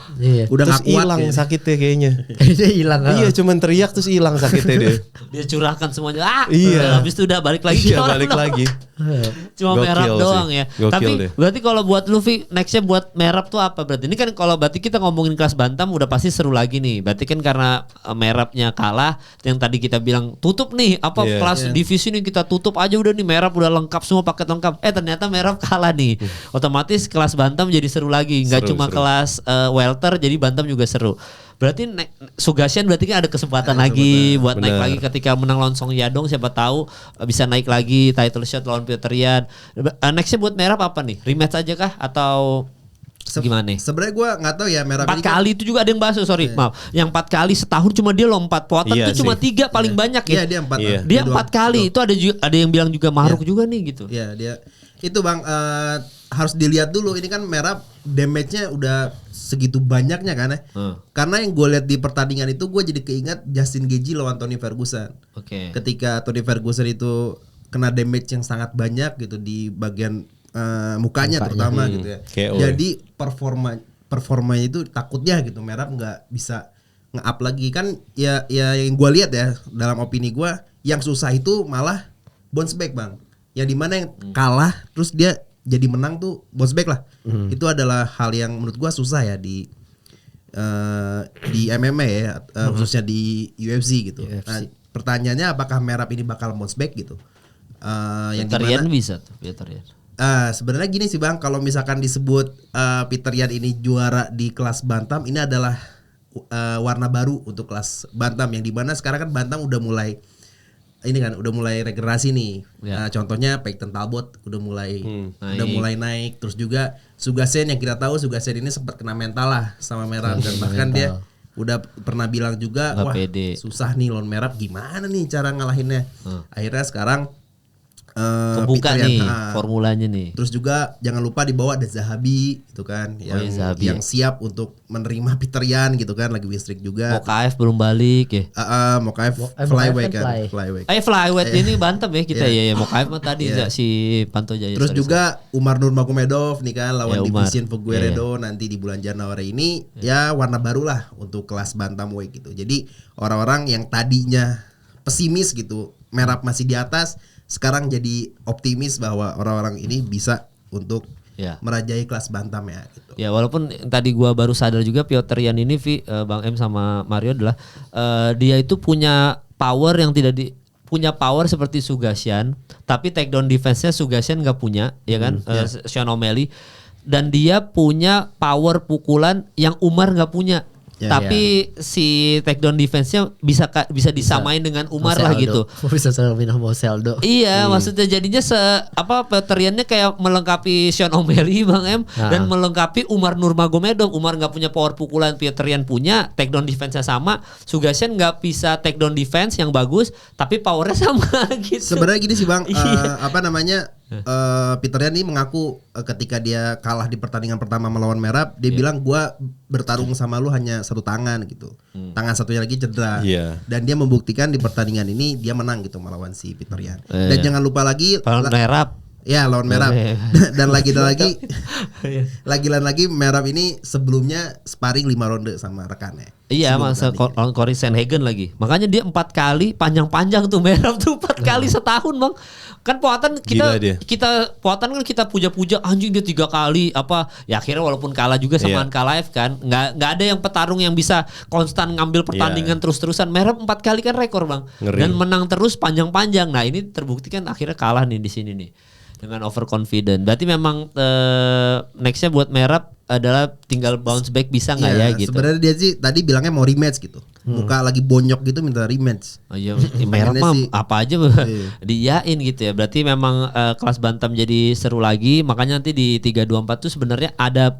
Udah terus nggak kuat hilang ya. sakitnya kayaknya. Dia hilang. Iya, cuman teriak terus hilang sakitnya dia. Dia curahkan semuanya. Iya. Habis itu udah balik lagi. Iya, balik lagi. Cuma Gokil Merab sih. doang ya. Gokil Tapi deh. berarti kalau buat Luffy nextnya buat Merab tuh apa berarti? Ini kan kalau berarti kita ngomongin kelas bantam udah pasti seru lagi nih. Berarti kan karena Merabnya kalah, yang tadi kita bilang tutup nih kelas divisi nih kita tutup aja udah nih, Merab udah lengkap semua, paket lengkap. Ternyata Merab kalah nih. Otomatis kelas bantam jadi seru lagi. Nggak cuma kelas welter, jadi bantam juga seru. Berarti Sugasyan berarti kan ada kesempatan lagi buat naik lagi ketika menang lawan Song Yadong, siapa tahu bisa naik lagi title shot lawan Peter Yan. Nextnya buat Merab apa nih? Rematch aja kah atau gimana? Sebenarnya gue nggak tahu ya Merab 4 kali itu juga ada yang bahas, maaf. Yang 4 kali setahun cuma dia lompat Poatan itu cuma 3 paling banyak ya. Iya, dia 4. Dia 4 kali. Itu ada yang bilang juga Mahruk juga nih gitu. Iya, dia itu Bang harus dilihat dulu, ini kan Merab damage-nya udah segitu banyaknya kan ya. Karena yang gue lihat di pertandingan itu gue jadi keingat Justin Gaethje lawan Tony Ferguson. Ketika Tony Ferguson itu kena damage yang sangat banyak gitu di bagian mukanya terutama gitu ya. Jadi performanya itu takutnya gitu Merab nggak bisa nge-up lagi kan ya yang gue lihat ya dalam opini gue yang susah itu malah bounce back Bang. Yang dimana yang kalah terus dia jadi menang tuh bounce back lah. Itu adalah hal yang menurut gua susah ya di MMA ya, khususnya di UFC gitu. Nah, pertanyaannya apakah Merab ini bakal bounce back gitu? Peter Yan bisa tuh, Peter Yan. Sebenarnya gini sih Bang, kalau misalkan disebut Peter Yan ini juara di kelas bantam, ini adalah warna baru untuk kelas bantam yang dimana sekarang kan bantam udah mulai regenerasi nih. Contohnya Peyton Talbot udah mulai naik. Terus juga Sugasyan yang kita tahu Sugasyan ini sempat kena mental lah sama Merab dan bahkan dia udah pernah bilang juga susah nih lawan Merab, gimana nih cara ngalahinnya. Akhirnya sekarang kebuka nih formulanya nih. Terus juga jangan lupa di bawah ada Zahabi gitu kan yang siap untuk menerima Peter Yan gitu kan, lagi win streak juga. Mokaev belum balik ya. Mokaev flyweight kan. Flyweight ini bantam ya kita ya. Mokaev mah tadi si Panto Jaya. Terus juga Umar Nurmagomedov nih kan lawan Division Figueiredo nanti di bulan Januari ini ya warna baru lah untuk kelas bantamweight gitu. Jadi orang-orang yang tadinya pesimis gitu Merab masih di atas, sekarang jadi optimis bahwa orang-orang ini bisa untuk merajai kelas bantam ya gitu. Ya walaupun tadi gua baru sadar juga Peter Yan ini Bang M sama Mario adalah dia itu punya power yang tidak punya power seperti Sugasyan, tapi takedown defense-nya Sugasyan nggak punya, ya kan? Sean O'Malley, dan dia punya power pukulan yang Umar nggak punya. Tapi si takedown defense-nya bisa disamain dengan Umar lah gitu. Bisa sama Moseldo. Iya, maksudnya jadinya peteriannya kayak melengkapi Sean O'Malley Bang M dan melengkapi Umar Nurmagomedov. Umar nggak punya power pukulan, Peterian punya, takedown defense-nya sama. Sugasyan nggak bisa takedown defense yang bagus, tapi powernya sama gitu. Sebenarnya gini sih Bang, Peterian ini mengaku ketika dia kalah di pertandingan pertama melawan Merab, dia bilang gua bertarung sama lu hanya satu tangan gitu. Tangan satunya lagi cedera. Dan dia membuktikan di pertandingan ini dia menang gitu melawan si Peterian. Dan jangan lupa lagi Merab. Ya lawan Merab. Dan lagi-lagi Merab ini sebelumnya sparring 5 ronde sama rekannya. Iya, masa lawan Cory Sandhagen lagi. Makanya dia 4 kali panjang-panjang tuh Merab tuh 4 kali setahun Bang. Kan Poatan Poatan kan kita puja-puja anjing dia 3 kali apa ya, akhirnya walaupun kalah juga sama Ankalaev kan. Nggak ada yang petarung yang bisa konstan ngambil pertandingan terus-terusan. Merab 4 kali kan rekor Bang. Ngeri. Dan menang terus panjang-panjang. Nah, ini terbukti kan akhirnya kalah nih di sini nih. Dengan overconfident. Berarti memang nextnya buat Merab adalah tinggal bounce back bisa nggak ya gitu. Sebenarnya dia sih tadi bilangnya mau rematch gitu. Muka lagi bonyok gitu minta rematch. Oh iya, Merab mah apa aja diiyain gitu ya. Berarti memang kelas bantam jadi seru lagi. Makanya nanti di 324 tuh sebenarnya ada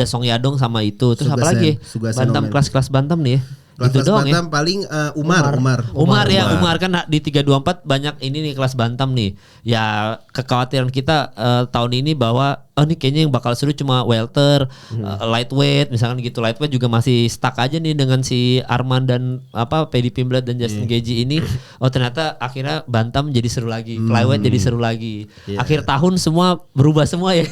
Song Yadong sama itu. Terus apa lagi? Bantam kelas bantam nih ya. Kelas bantam paling Umar kan di 324 banyak ini nih kelas bantam nih. Ya kekhawatiran kita tahun ini bahwa ini kayaknya yang bakal seru cuma welter, lightweight misalkan gitu. Lightweight juga masih stuck aja nih dengan si Arman dan Paddy Pimblett dan Justin Gaethje ini. Oh ternyata akhirnya bantam jadi seru lagi, flyweight jadi seru lagi. Akhir tahun semua berubah semua ya.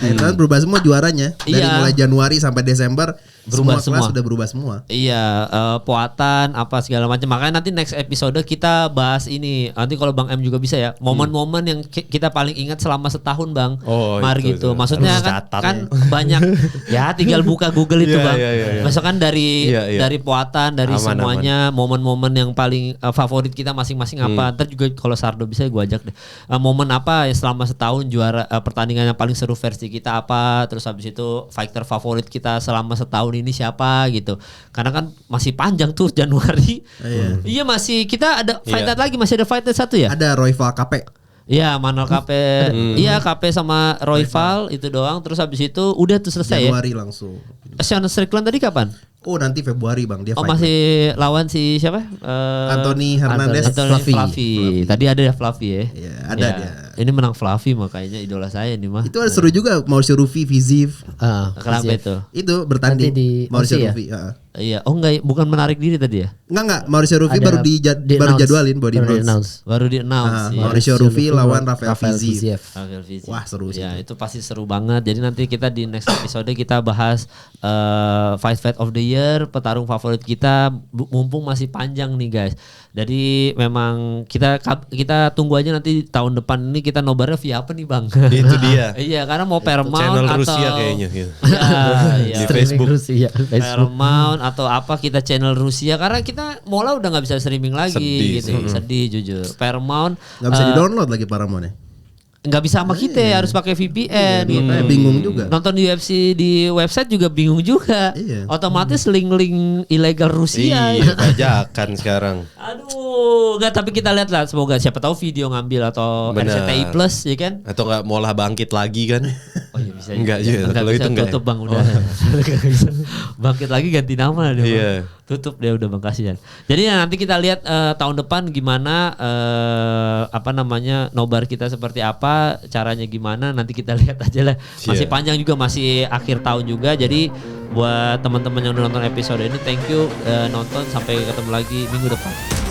Akhir tahun berubah semua juaranya. Dari mulai Januari sampai Desember berubah semua. Sudah berubah semua. Iya, Poatan apa segala macam. Makanya nanti next episode kita bahas ini. Nanti kalau Bang M juga bisa ya, momen-momen yang kita paling ingat selama setahun Bang. Mari gitu. Maksudnya kan banyak ya, tinggal buka Google itu Bang. Misalkan dari Poatan, dari semuanya momen-momen yang paling favorit kita masing-masing apa. Ntar juga kalau Sardo bisa gue ajak deh. Momen apa ya selama setahun juara pertandingan yang paling seru versi kita apa. Terus habis itu fighter favorit kita selama setahun ini siapa gitu. Karena kan masih panjang tuh Januari. Iya masih kita ada fight night lagi, masih ada fight night satu ya? Ada Royval KP. Iya, Manuel KP. Iya, KP sama Royval itu doang. Terus habis itu udah tuh selesai Januari langsung. Sean Strickland tadi kapan? Oh nanti Februari Bang dia fight. Masih lawan si siapa? Anthony Hernandez. Fluffy. Tadi ada Fluffy ya. Iya ada dia. Ini menang Fluffy makanya idola saya nih mah. Itu ada seru juga Mauricio Rufy, Viziv. Kenapa itu? Itu bertanding di Mauricio Rufy. Iya, enggak, bukan menarik diri tadi ya? Enggak, Mauricio Rufy baru jadwalin, baru di announce. Mauricio Rufy lawan Rafael Fiziev. Wah, seru sih. Ya, itu pasti seru banget. Jadi nanti kita di next episode kita bahas fight of the year, petarung favorit kita mumpung masih panjang nih, guys. Jadi memang kita tunggu aja nanti tahun depan ini kita nobarnya via apa nih Bang? Itu dia. Iya karena mau Paramount channel atau Rusia kayaknya gitu. Iya, di Facebook. Paramount atau apa kita channel Rusia karena kita Mola udah nggak bisa streaming lagi sedih jujur. Paramount nggak bisa di-download lagi Paramount-nya. Nggak bisa sama kita harus pakai VPN gitu. Bingung juga. Nonton UFC di website juga bingung juga. Otomatis link-link ilegal Rusia. Iya, bajakan sekarang. Aduh, nggak, tapi kita lihat lah, semoga siapa tahu video ngambil atau RCTI Plus ya kan? Atau nggak Mola bangkit lagi kan? Oh iya bisa. Enggak juga. Kalau itu enggak tutup Bang udah. Bangkit lagi ganti nama dia. Iya. Tutup dia udah Bang, kasihan. Jadi nanti kita lihat tahun depan gimana nobar kita seperti apa, caranya gimana nanti kita lihat aja lah. Masih panjang juga, masih akhir tahun juga. Jadi buat teman-teman yang udah nonton episode ini thank you nonton, sampai ketemu lagi minggu depan.